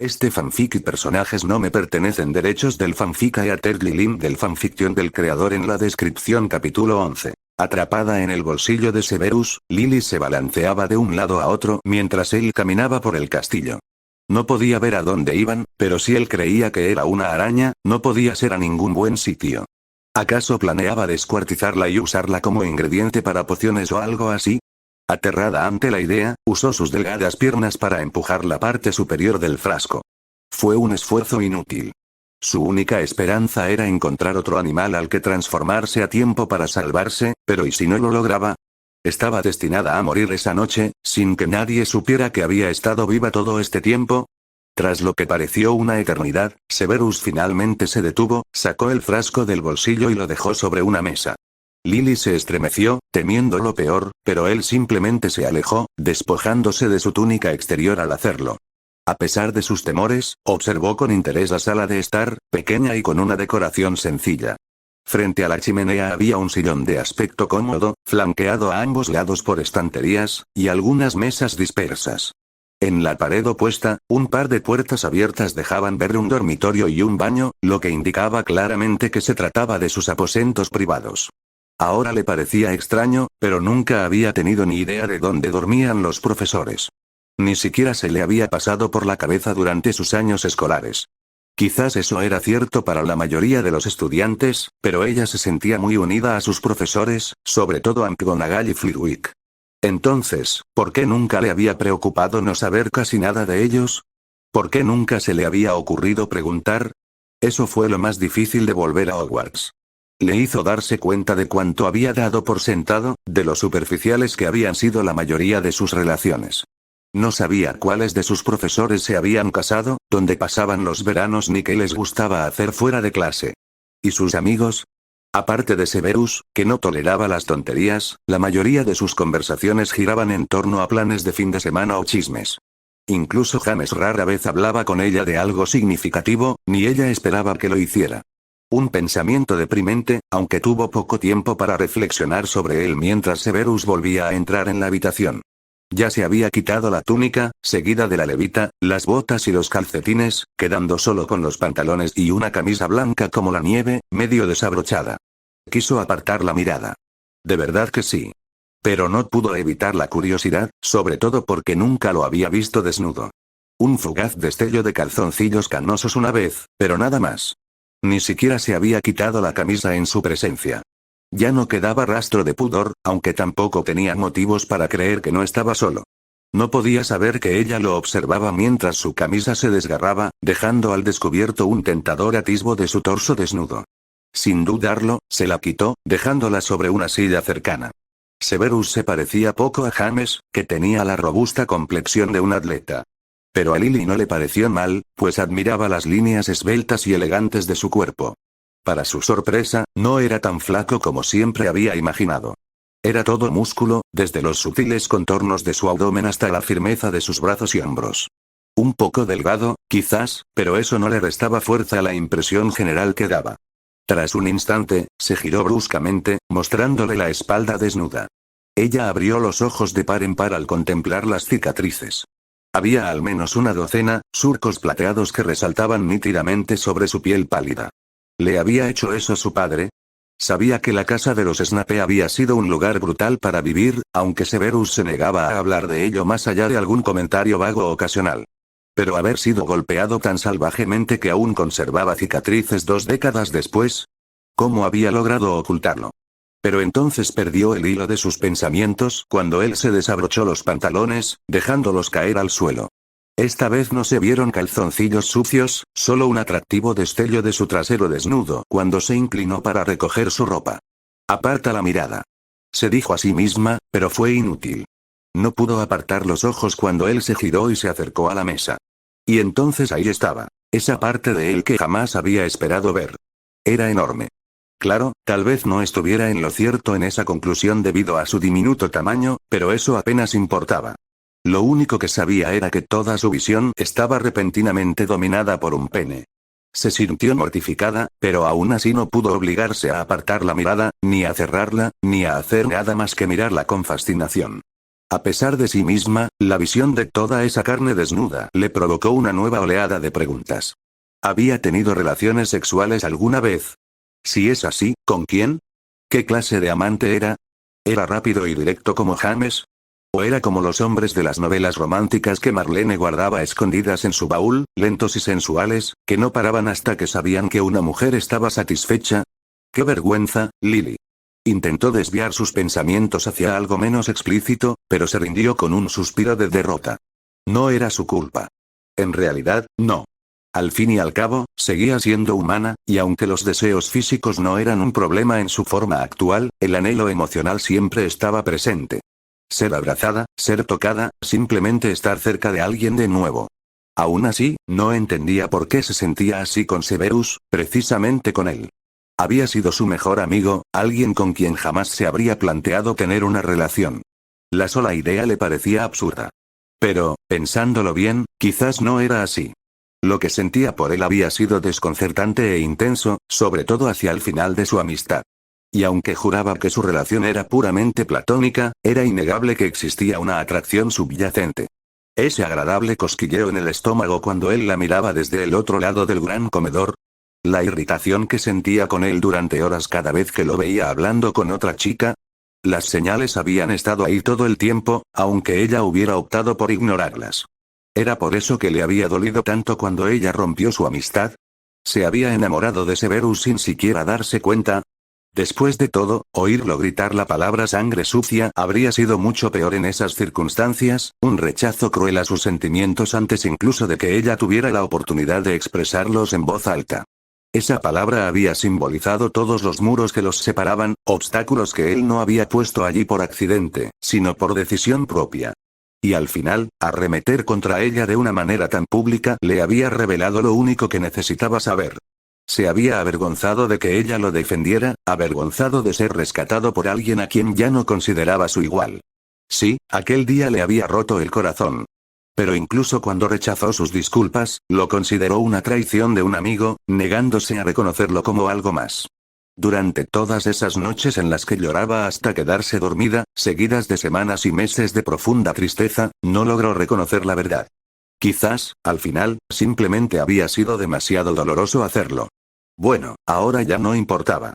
Este fanfic y personajes no me pertenecen. Derechos del fanfic a Eternally Link del fanfiction del creador en la descripción. Capítulo 11. Atrapada en el bolsillo de Severus, Lily se balanceaba de un lado a otro mientras él caminaba por el castillo. No podía ver a dónde iban, pero si él creía que era una araña, no podía ser a ningún buen sitio. ¿Acaso planeaba descuartizarla y usarla como ingrediente para pociones o algo así? Aterrada ante la idea, usó sus delgadas piernas para empujar la parte superior del frasco. Fue un esfuerzo inútil. Su única esperanza era encontrar otro animal al que transformarse a tiempo para salvarse, pero ¿y si no lo lograba? Estaba destinada a morir esa noche, sin que nadie supiera que había estado viva todo este tiempo. Tras lo que pareció una eternidad, Severus finalmente se detuvo, sacó el frasco del bolsillo y lo dejó sobre una mesa. Lily se estremeció, temiendo lo peor, pero él simplemente se alejó, despojándose de su túnica exterior al hacerlo. A pesar de sus temores, observó con interés la sala de estar, pequeña y con una decoración sencilla. Frente a la chimenea había un sillón de aspecto cómodo, flanqueado a ambos lados por estanterías, y algunas mesas dispersas. En la pared opuesta, un par de puertas abiertas dejaban ver un dormitorio y un baño, lo que indicaba claramente que se trataba de sus aposentos privados. Ahora le parecía extraño, pero nunca había tenido ni idea de dónde dormían los profesores. Ni siquiera se le había pasado por la cabeza durante sus años escolares. Quizás eso era cierto para la mayoría de los estudiantes, pero ella se sentía muy unida a sus profesores, sobre todo a McGonagall y Flitwick. Entonces, ¿por qué nunca le había preocupado no saber casi nada de ellos? ¿Por qué nunca se le había ocurrido preguntar? Eso fue lo más difícil de volver a Hogwarts. Le hizo darse cuenta de cuánto había dado por sentado, de lo superficiales que habían sido la mayoría de sus relaciones. No sabía cuáles de sus profesores se habían casado, dónde pasaban los veranos ni qué les gustaba hacer fuera de clase. ¿Y sus amigos? Aparte de Severus, que no toleraba las tonterías, la mayoría de sus conversaciones giraban en torno a planes de fin de semana o chismes. Incluso James rara vez hablaba con ella de algo significativo, ni ella esperaba que lo hiciera. Un pensamiento deprimente, aunque tuvo poco tiempo para reflexionar sobre él mientras Severus volvía a entrar en la habitación. Ya se había quitado la túnica, seguida de la levita, las botas y los calcetines, quedando solo con los pantalones y una camisa blanca como la nieve, medio desabrochada. Quiso apartar la mirada. De verdad que sí. Pero no pudo evitar la curiosidad, sobre todo porque nunca lo había visto desnudo. Un fugaz destello de calzoncillos canosos una vez, pero nada más. Ni siquiera se había quitado la camisa en su presencia. Ya no quedaba rastro de pudor, aunque tampoco tenía motivos para creer que no estaba solo. No podía saber que ella lo observaba mientras su camisa se desgarraba, dejando al descubierto un tentador atisbo de su torso desnudo. Sin dudarlo, se la quitó, dejándola sobre una silla cercana. Severus se parecía poco a James, que tenía la robusta complexión de un atleta. Pero a Lily no le pareció mal, pues admiraba las líneas esbeltas y elegantes de su cuerpo. Para su sorpresa, no era tan flaco como siempre había imaginado. Era todo músculo, desde los sutiles contornos de su abdomen hasta la firmeza de sus brazos y hombros. Un poco delgado, quizás, pero eso no le restaba fuerza a la impresión general que daba. Tras un instante, se giró bruscamente, mostrándole la espalda desnuda. Ella abrió los ojos de par en par al contemplar las cicatrices. Había al menos una docena, surcos plateados que resaltaban nítidamente sobre su piel pálida. ¿Le había hecho eso su padre? Sabía que la casa de los Snape había sido un lugar brutal para vivir, aunque Severus se negaba a hablar de ello más allá de algún comentario vago ocasional. Pero haber sido golpeado tan salvajemente que aún conservaba cicatrices 2 décadas después. ¿Cómo había logrado ocultarlo? Pero entonces perdió el hilo de sus pensamientos cuando él se desabrochó los pantalones, dejándolos caer al suelo. Esta vez no se vieron calzoncillos sucios, solo un atractivo destello de su trasero desnudo cuando se inclinó para recoger su ropa. Aparta la mirada. Se dijo a sí misma, pero fue inútil. No pudo apartar los ojos cuando él se giró y se acercó a la mesa. Y entonces ahí estaba, esa parte de él que jamás había esperado ver. Era enorme. Claro, tal vez no estuviera en lo cierto en esa conclusión debido a su diminuto tamaño, pero eso apenas importaba. Lo único que sabía era que toda su visión estaba repentinamente dominada por un pene. Se sintió mortificada, pero aún así no pudo obligarse a apartar la mirada, ni a cerrarla, ni a hacer nada más que mirarla con fascinación. A pesar de sí misma, la visión de toda esa carne desnuda le provocó una nueva oleada de preguntas. ¿Había tenido relaciones sexuales alguna vez? Si es así, ¿con quién? ¿Qué clase de amante era? ¿Era rápido y directo como James? ¿O era como los hombres de las novelas románticas que Marlene guardaba escondidas en su baúl, lentos y sensuales, que no paraban hasta que sabían que una mujer estaba satisfecha? ¡Qué vergüenza, Lily! Intentó desviar sus pensamientos hacia algo menos explícito, pero se rindió con un suspiro de derrota. No era su culpa. En realidad, no. Al fin y al cabo, seguía siendo humana, y aunque los deseos físicos no eran un problema en su forma actual, el anhelo emocional siempre estaba presente. Ser abrazada, ser tocada, simplemente estar cerca de alguien de nuevo. Aún así, no entendía por qué se sentía así con Severus, precisamente con él. Había sido su mejor amigo, alguien con quien jamás se habría planteado tener una relación. La sola idea le parecía absurda. Pero, pensándolo bien, quizás no era así. Lo que sentía por él había sido desconcertante e intenso, sobre todo hacia el final de su amistad. Y aunque juraba que su relación era puramente platónica, era innegable que existía una atracción subyacente. Ese agradable cosquilleo en el estómago cuando él la miraba desde el otro lado del gran comedor. La irritación que sentía con él durante horas cada vez que lo veía hablando con otra chica. Las señales habían estado ahí todo el tiempo, aunque ella hubiera optado por ignorarlas. ¿Era por eso que le había dolido tanto cuando ella rompió su amistad? ¿Se había enamorado de Severus sin siquiera darse cuenta? Después de todo, oírlo gritar la palabra sangre sucia habría sido mucho peor en esas circunstancias, un rechazo cruel a sus sentimientos antes incluso de que ella tuviera la oportunidad de expresarlos en voz alta. Esa palabra había simbolizado todos los muros que los separaban, obstáculos que él no había puesto allí por accidente, sino por decisión propia. Y al final, arremeter contra ella de una manera tan pública le había revelado lo único que necesitaba saber. Se había avergonzado de que ella lo defendiera, avergonzado de ser rescatado por alguien a quien ya no consideraba su igual. Sí, aquel día le había roto el corazón. Pero incluso cuando rechazó sus disculpas, lo consideró una traición de un amigo, negándose a reconocerlo como algo más. Durante todas esas noches en las que lloraba hasta quedarse dormida, seguidas de semanas y meses de profunda tristeza, no logró reconocer la verdad. Quizás, al final, simplemente había sido demasiado doloroso hacerlo. Bueno, ahora ya no importaba.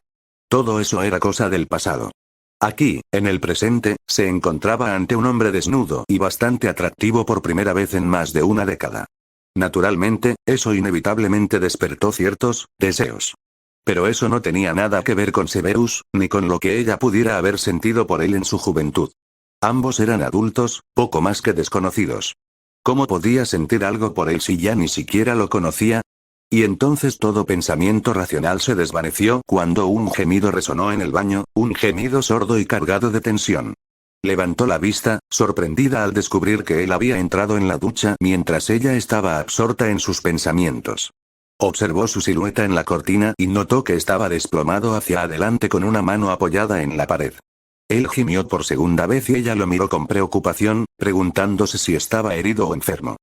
Todo eso era cosa del pasado. Aquí, en el presente, se encontraba ante un hombre desnudo y bastante atractivo por primera vez en más de una década. Naturalmente, eso inevitablemente despertó ciertos deseos. Pero eso no tenía nada que ver con Severus, ni con lo que ella pudiera haber sentido por él en su juventud. Ambos eran adultos, poco más que desconocidos. ¿Cómo podía sentir algo por él si ya ni siquiera lo conocía? Y entonces todo pensamiento racional se desvaneció cuando un gemido resonó en el baño, un gemido sordo y cargado de tensión. Levantó la vista, sorprendida al descubrir que él había entrado en la ducha mientras ella estaba absorta en sus pensamientos. Observó su silueta en la cortina y notó que estaba desplomado hacia adelante con una mano apoyada en la pared. Él gimió por segunda vez y ella lo miró con preocupación, preguntándose si estaba herido o enfermo.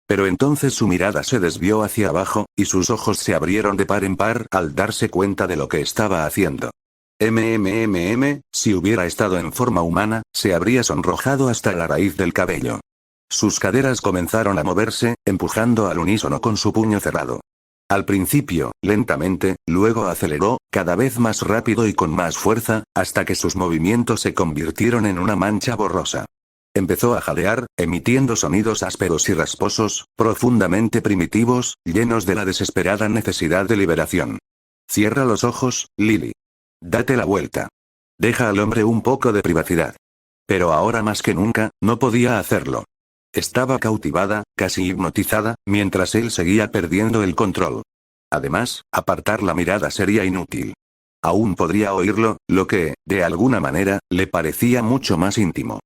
Pero entonces su mirada se desvió hacia abajo, y sus ojos se abrieron de par en par al darse cuenta de lo que estaba haciendo. Si hubiera estado en forma humana, se habría sonrojado hasta la raíz del cabello. Sus caderas comenzaron a moverse, empujando al unísono con su puño cerrado. Al principio, lentamente, luego aceleró, cada vez más rápido y con más fuerza, hasta que sus movimientos se convirtieron en una mancha borrosa. Empezó a jadear, emitiendo sonidos ásperos y rasposos, profundamente primitivos, llenos de la desesperada necesidad de liberación. Cierra los ojos, Lily. Date la vuelta. Deja al hombre un poco de privacidad. Pero ahora más que nunca, no podía hacerlo. Estaba cautivada, casi hipnotizada, mientras él seguía perdiendo el control. Además, apartar la mirada sería inútil. Aún podría oírlo, lo que, de alguna manera, le parecía mucho más íntimo.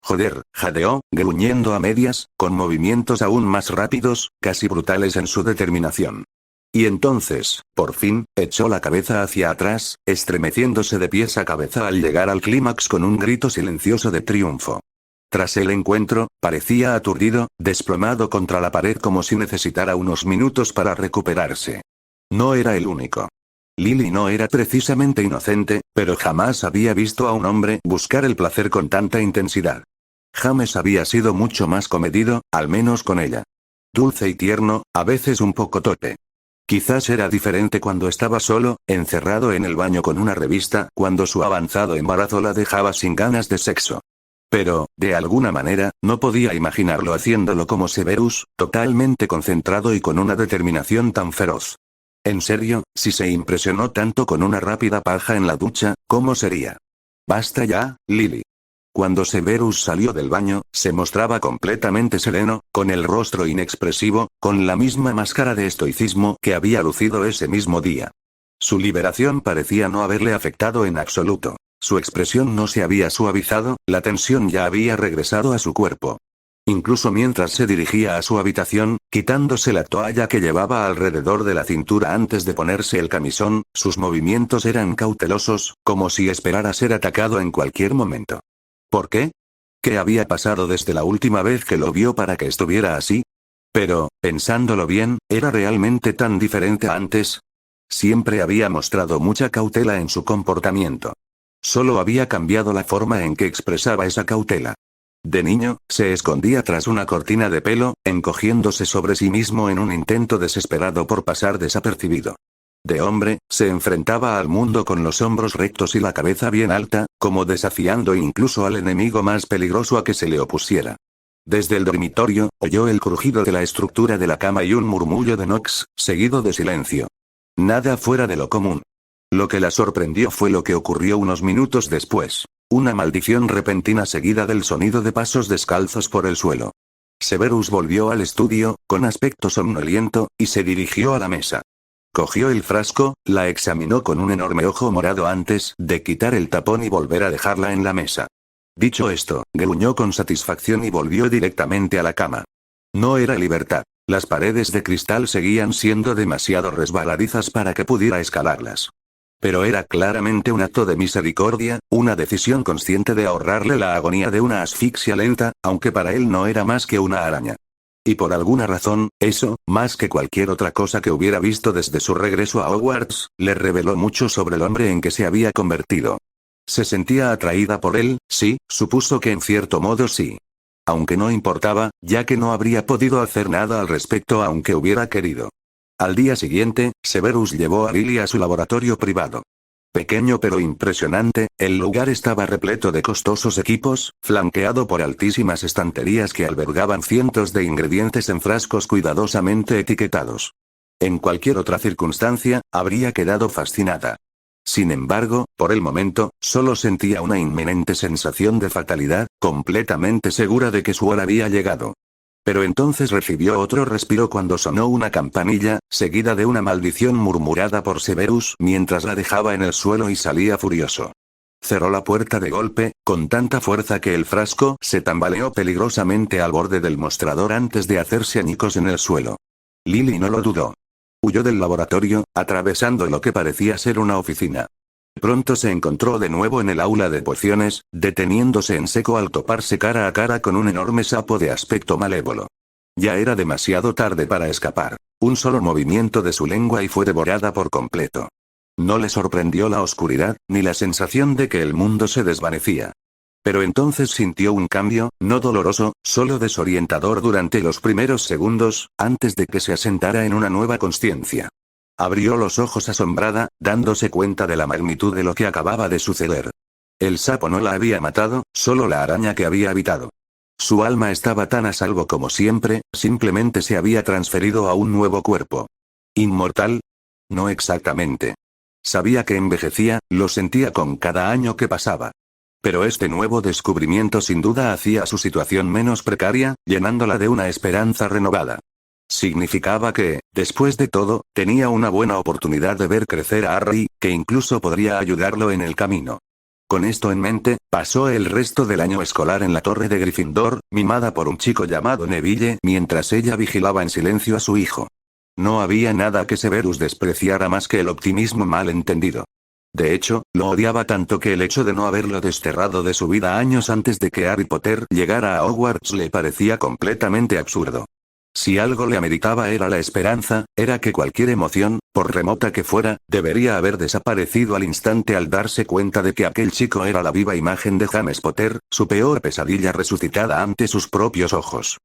Joder, jadeó, gruñendo a medias, con movimientos aún más rápidos, casi brutales en su determinación. Y entonces, por fin, echó la cabeza hacia atrás, estremeciéndose de pies a cabeza al llegar al clímax con un grito silencioso de triunfo. Tras el encuentro, parecía aturdido, desplomado contra la pared como si necesitara unos minutos para recuperarse. No era el único. Lily no era precisamente inocente, pero jamás había visto a un hombre buscar el placer con tanta intensidad. James había sido mucho más comedido, al menos con ella. Dulce y tierno, a veces un poco torpe. Quizás era diferente cuando estaba solo, encerrado en el baño con una revista, cuando su avanzado embarazo la dejaba sin ganas de sexo. Pero, de alguna manera, no podía imaginarlo haciéndolo como Severus, totalmente concentrado y con una determinación tan feroz. En serio, si se impresionó tanto con una rápida paja en la ducha, ¿cómo sería? Basta ya, Lily. Cuando Severus salió del baño, se mostraba completamente sereno, con el rostro inexpresivo, con la misma máscara de estoicismo que había lucido ese mismo día. Su liberación parecía no haberle afectado en absoluto. Su expresión no se había suavizado, la tensión ya había regresado a su cuerpo. Incluso mientras se dirigía a su habitación, quitándose la toalla que llevaba alrededor de la cintura antes de ponerse el camisón, sus movimientos eran cautelosos, como si esperara ser atacado en cualquier momento. ¿Por qué? ¿Qué había pasado desde la última vez que lo vio para que estuviera así? Pero, pensándolo bien, ¿era realmente tan diferente a antes? Siempre había mostrado mucha cautela en su comportamiento. Solo había cambiado la forma en que expresaba esa cautela. De niño, se escondía tras una cortina de pelo, encogiéndose sobre sí mismo en un intento desesperado por pasar desapercibido. De hombre, se enfrentaba al mundo con los hombros rectos y la cabeza bien alta, como desafiando incluso al enemigo más peligroso a que se le opusiera. Desde el dormitorio, oyó el crujido de la estructura de la cama y un murmullo de Knox, seguido de silencio. Nada fuera de lo común. Lo que la sorprendió fue lo que ocurrió unos minutos después. Una maldición repentina seguida del sonido de pasos descalzos por el suelo. Severus volvió al estudio, con aspecto somnoliento, y se dirigió a la mesa. Cogió el frasco, la examinó con un enorme ojo morado antes de quitar el tapón y volver a dejarla en la mesa. Dicho esto, gruñó con satisfacción y volvió directamente a la cama. No era libertad. Las paredes de cristal seguían siendo demasiado resbaladizas para que pudiera escalarlas. Pero era claramente un acto de misericordia, una decisión consciente de ahorrarle la agonía de una asfixia lenta, aunque para él no era más que una araña. Y por alguna razón, eso, más que cualquier otra cosa que hubiera visto desde su regreso a Hogwarts, le reveló mucho sobre el hombre en que se había convertido. Se sentía atraída por él, sí, supuso que en cierto modo sí. Aunque no importaba, ya que no habría podido hacer nada al respecto aunque hubiera querido. Al día siguiente, Severus llevó a Lily a su laboratorio privado. Pequeño pero impresionante, el lugar estaba repleto de costosos equipos, flanqueado por altísimas estanterías que albergaban cientos de ingredientes en frascos cuidadosamente etiquetados. En cualquier otra circunstancia, habría quedado fascinada. Sin embargo, por el momento, solo sentía una inminente sensación de fatalidad, completamente segura de que su hora había llegado. Pero entonces recibió otro respiro cuando sonó una campanilla, seguida de una maldición murmurada por Severus mientras la dejaba en el suelo y salía furioso. Cerró la puerta de golpe, con tanta fuerza que el frasco se tambaleó peligrosamente al borde del mostrador antes de hacerse añicos en el suelo. Lily no lo dudó. Huyó del laboratorio, atravesando lo que parecía ser una oficina. Pronto se encontró de nuevo en el aula de pociones, deteniéndose en seco al toparse cara a cara con un enorme sapo de aspecto malévolo. Ya era demasiado tarde para escapar. Un solo movimiento de su lengua y fue devorada por completo. No le sorprendió la oscuridad, ni la sensación de que el mundo se desvanecía. Pero entonces sintió un cambio, no doloroso, solo desorientador durante los primeros segundos, antes de que se asentara en una nueva consciencia. Abrió los ojos asombrada, dándose cuenta de la magnitud de lo que acababa de suceder. El sapo no la había matado, solo la araña que había habitado. Su alma estaba tan a salvo como siempre, simplemente se había transferido a un nuevo cuerpo. ¿Inmortal? No exactamente. Sabía que envejecía, lo sentía con cada año que pasaba. Pero este nuevo descubrimiento sin duda hacía su situación menos precaria, llenándola de una esperanza renovada. Significaba que, después de todo, tenía una buena oportunidad de ver crecer a Harry, que incluso podría ayudarlo en el camino. Con esto en mente, pasó el resto del año escolar en la torre de Gryffindor, mimada por un chico llamado Neville, mientras ella vigilaba en silencio a su hijo. No había nada que Severus despreciara más que el optimismo mal entendido. De hecho, lo odiaba tanto que el hecho de no haberlo desterrado de su vida años antes de que Harry Potter llegara a Hogwarts le parecía completamente absurdo. Si algo le ameritaba era la esperanza, era que cualquier emoción, por remota que fuera, debería haber desaparecido al instante al darse cuenta de que aquel chico era la viva imagen de James Potter, su peor pesadilla resucitada ante sus propios ojos.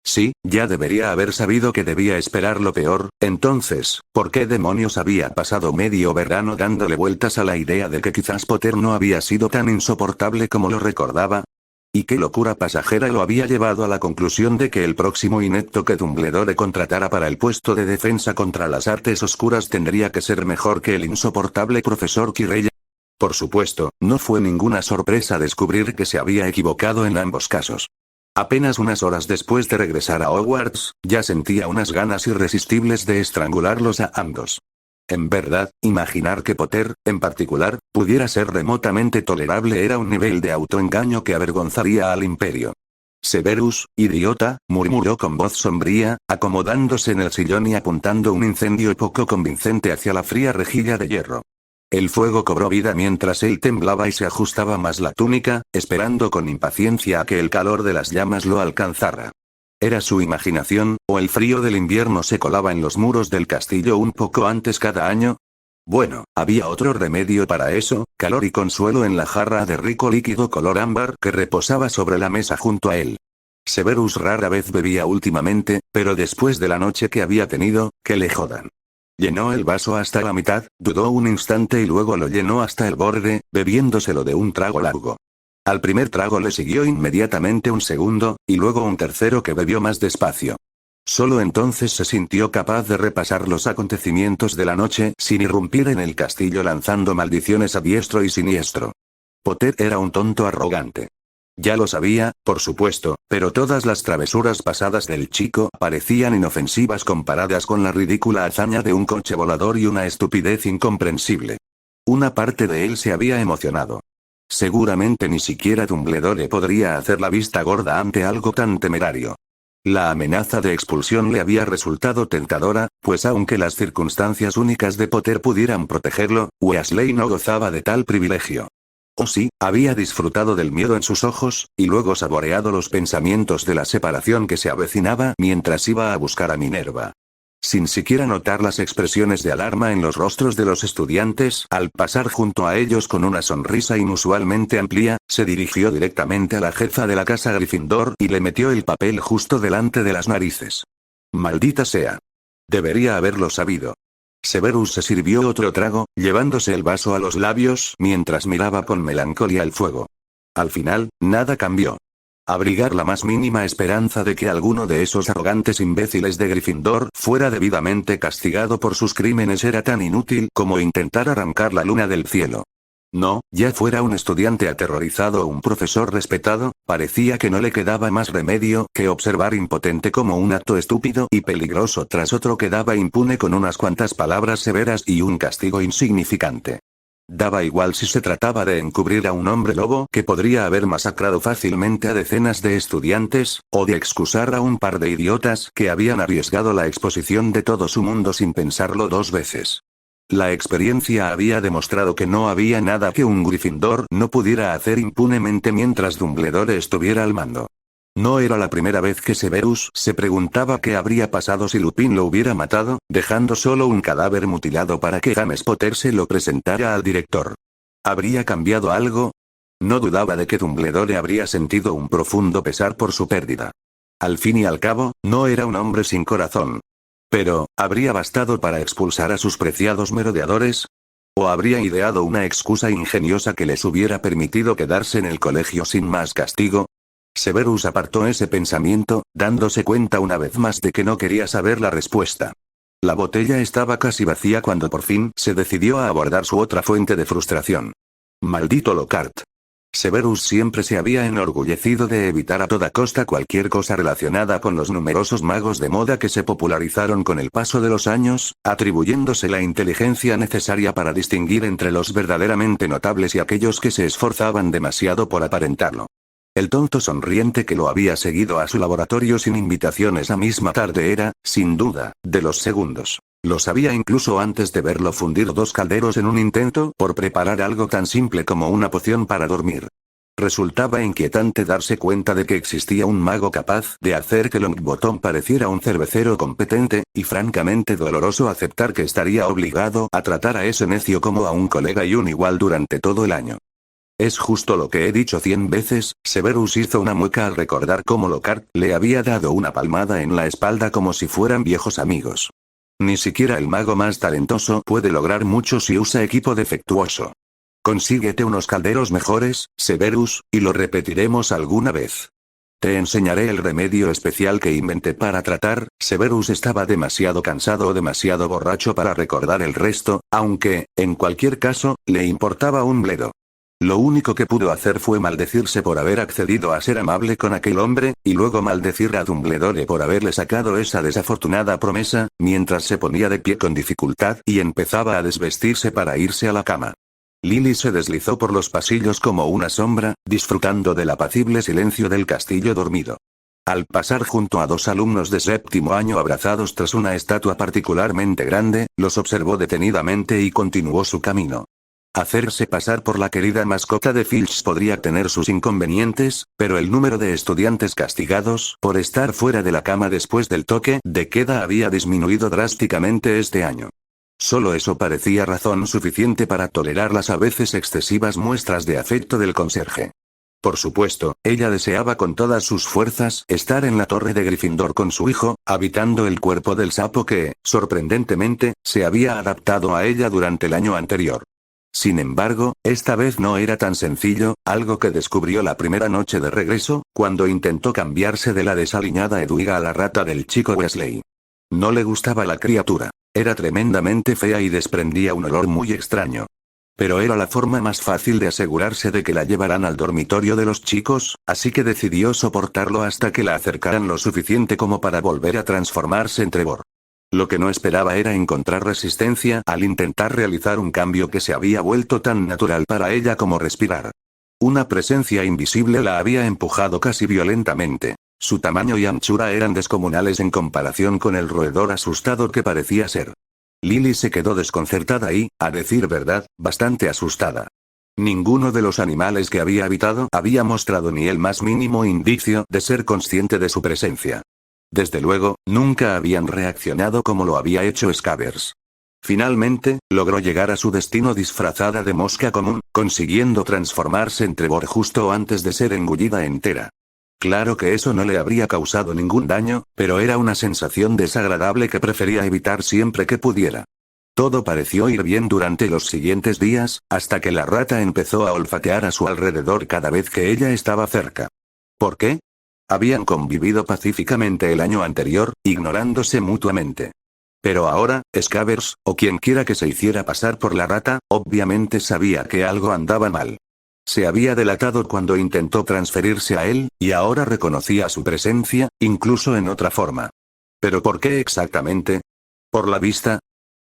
Sí, ya debería haber sabido que debía esperar lo peor, entonces, ¿por qué demonios había pasado medio verano dándole vueltas a la idea de que quizás Potter no había sido tan insoportable como lo recordaba? ¿Y qué locura pasajera lo había llevado a la conclusión de que el próximo inepto que Dumbledore contratara para el puesto de defensa contra las artes oscuras tendría que ser mejor que el insoportable profesor Quirrell? Por supuesto, no fue ninguna sorpresa descubrir que se había equivocado en ambos casos. Apenas unas horas después de regresar a Hogwarts, ya sentía unas ganas irresistibles de estrangularlos a ambos. En verdad, imaginar que Potter, en particular, pudiera ser remotamente tolerable era un nivel de autoengaño que avergonzaría al imperio. Severus, idiota, murmuró con voz sombría, acomodándose en el sillón y apuntando un incendio poco convincente hacia la fría rejilla de hierro. El fuego cobró vida mientras él temblaba y se ajustaba más la túnica, esperando con impaciencia a que el calor de las llamas lo alcanzara. ¿Era su imaginación, o el frío del invierno se colaba en los muros del castillo un poco antes cada año? Bueno, había otro remedio para eso, calor y consuelo en la jarra de rico líquido color ámbar que reposaba sobre la mesa junto a él. Severus rara vez bebía últimamente, pero después de la noche que había tenido, que le jodan. Llenó el vaso hasta la mitad, dudó un instante y luego lo llenó hasta el borde, bebiéndoselo de un trago largo. Al primer trago le siguió inmediatamente un segundo, y luego un tercero que bebió más despacio. Solo entonces se sintió capaz de repasar los acontecimientos de la noche sin irrumpir en el castillo lanzando maldiciones a diestro y siniestro. Potter era un tonto arrogante. Ya lo sabía, por supuesto, pero todas las travesuras pasadas del chico parecían inofensivas comparadas con la ridícula hazaña de un coche volador y una estupidez incomprensible. Una parte de él se había emocionado. Seguramente ni siquiera Dumbledore podría hacer la vista gorda ante algo tan temerario. La amenaza de expulsión le había resultado tentadora, pues aunque las circunstancias únicas de Potter pudieran protegerlo, Weasley no gozaba de tal privilegio. Oh sí, había disfrutado del miedo en sus ojos, y luego saboreado los pensamientos de la separación que se avecinaba mientras iba a buscar a Minerva. Sin siquiera notar las expresiones de alarma en los rostros de los estudiantes, al pasar junto a ellos con una sonrisa inusualmente amplia, se dirigió directamente a la jefa de la casa Gryffindor y le metió el papel justo delante de las narices. Maldita sea. Debería haberlo sabido. Severus se sirvió otro trago, llevándose el vaso a los labios mientras miraba con melancolía el fuego. Al final, nada cambió. Abrigar la más mínima esperanza de que alguno de esos arrogantes imbéciles de Gryffindor fuera debidamente castigado por sus crímenes era tan inútil como intentar arrancar la luna del cielo. No, ya fuera un estudiante aterrorizado o un profesor respetado, parecía que no le quedaba más remedio que observar impotente como un acto estúpido y peligroso tras otro quedaba impune con unas cuantas palabras severas y un castigo insignificante. Daba igual si se trataba de encubrir a un hombre lobo que podría haber masacrado fácilmente a decenas de estudiantes, o de excusar a un par de idiotas que habían arriesgado la exposición de todo su mundo sin pensarlo dos veces. La experiencia había demostrado que no había nada que un Gryffindor no pudiera hacer impunemente mientras Dumbledore estuviera al mando. No era la primera vez que Severus se preguntaba qué habría pasado si Lupin lo hubiera matado, dejando solo un cadáver mutilado para que James Potter se lo presentara al director. ¿Habría cambiado algo? No dudaba de que Dumbledore habría sentido un profundo pesar por su pérdida. Al fin y al cabo, no era un hombre sin corazón. Pero, ¿habría bastado para expulsar a sus preciados merodeadores? ¿O habría ideado una excusa ingeniosa que les hubiera permitido quedarse en el colegio sin más castigo? Severus apartó ese pensamiento, dándose cuenta una vez más de que no quería saber la respuesta. La botella estaba casi vacía cuando por fin se decidió a abordar su otra fuente de frustración. Maldito Lockhart. Severus siempre se había enorgullecido de evitar a toda costa cualquier cosa relacionada con los numerosos magos de moda que se popularizaron con el paso de los años, atribuyéndose la inteligencia necesaria para distinguir entre los verdaderamente notables y aquellos que se esforzaban demasiado por aparentarlo. El tonto sonriente que lo había seguido a su laboratorio sin invitación esa misma tarde era, sin duda, de los segundos. Lo sabía incluso antes de verlo fundir dos calderos en un intento por preparar algo tan simple como una poción para dormir. Resultaba inquietante darse cuenta de que existía un mago capaz de hacer que Longbottom pareciera un cervecero competente, y francamente doloroso aceptar que estaría obligado a tratar a ese necio como a un colega y un igual durante todo el año. Es justo lo que he dicho 100 veces, Severus hizo una mueca al recordar cómo Lockhart le había dado una palmada en la espalda como si fueran viejos amigos. Ni siquiera el mago más talentoso puede lograr mucho si usa equipo defectuoso. Consíguete unos calderos mejores, Severus, y lo repetiremos alguna vez. Te enseñaré el remedio especial que inventé para tratar. Severus estaba demasiado cansado o demasiado borracho para recordar el resto, aunque, en cualquier caso, le importaba un bledo. Lo único que pudo hacer fue maldecirse por haber accedido a ser amable con aquel hombre, y luego maldecir a Dumbledore por haberle sacado esa desafortunada promesa, mientras se ponía de pie con dificultad y empezaba a desvestirse para irse a la cama. Lily se deslizó por los pasillos como una sombra, disfrutando del apacible silencio del castillo dormido. Al pasar junto a 2 alumnos de 7º año abrazados tras una estatua particularmente grande, los observó detenidamente y continuó su camino. Hacerse pasar por la querida mascota de Filch podría tener sus inconvenientes, pero el número de estudiantes castigados por estar fuera de la cama después del toque de queda había disminuido drásticamente este año. Solo eso parecía razón suficiente para tolerar las a veces excesivas muestras de afecto del conserje. Por supuesto, ella deseaba con todas sus fuerzas estar en la torre de Gryffindor con su hijo, habitando el cuerpo del sapo que, sorprendentemente, se había adaptado a ella durante el año anterior. Sin embargo, esta vez no era tan sencillo, algo que descubrió la primera noche de regreso, cuando intentó cambiarse de la desaliñada Edwiga a la rata del chico Weasley. No le gustaba la criatura. Era tremendamente fea y desprendía un olor muy extraño. Pero era la forma más fácil de asegurarse de que la llevaran al dormitorio de los chicos, así que decidió soportarlo hasta que la acercaran lo suficiente como para volver a transformarse en Trevor. Lo que no esperaba era encontrar resistencia al intentar realizar un cambio que se había vuelto tan natural para ella como respirar. Una presencia invisible la había empujado casi violentamente. Su tamaño y anchura eran descomunales en comparación con el roedor asustado que parecía ser. Lily se quedó desconcertada y, a decir verdad, bastante asustada. Ninguno de los animales que había habitado había mostrado ni el más mínimo indicio de ser consciente de su presencia. Desde luego, nunca habían reaccionado como lo había hecho Scabbers. Finalmente, logró llegar a su destino disfrazada de mosca común, consiguiendo transformarse en Trevor justo antes de ser engullida entera. Claro que eso no le habría causado ningún daño, pero era una sensación desagradable que prefería evitar siempre que pudiera. Todo pareció ir bien durante los siguientes días, hasta que la rata empezó a olfatear a su alrededor cada vez que ella estaba cerca. ¿Por qué? Habían convivido pacíficamente el año anterior, ignorándose mutuamente. Pero ahora, Scabbers, o quien quiera que se hiciera pasar por la rata, obviamente sabía que algo andaba mal. Se había delatado cuando intentó transferirse a él, y ahora reconocía su presencia, incluso en otra forma. ¿Pero por qué exactamente? ¿Por la vista?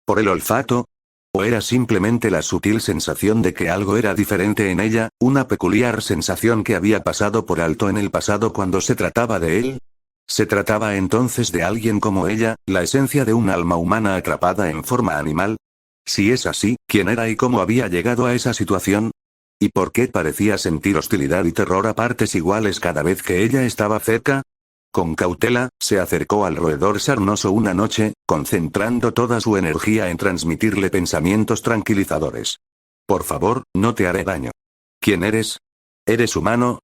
¿Por el olfato? ¿O era simplemente la sutil sensación de que algo era diferente en ella, una peculiar sensación que había pasado por alto en el pasado cuando se trataba de él? ¿Se trataba entonces de alguien como ella, la esencia de un alma humana atrapada en forma animal? Si es así, ¿quién era y cómo había llegado a esa situación? ¿Y por qué parecía sentir hostilidad y terror a partes iguales cada vez que ella estaba cerca? Con cautela, se acercó al roedor sarnoso una noche, concentrando toda su energía en transmitirle pensamientos tranquilizadores. Por favor, no te haré daño. ¿Quién eres? ¿Eres humano?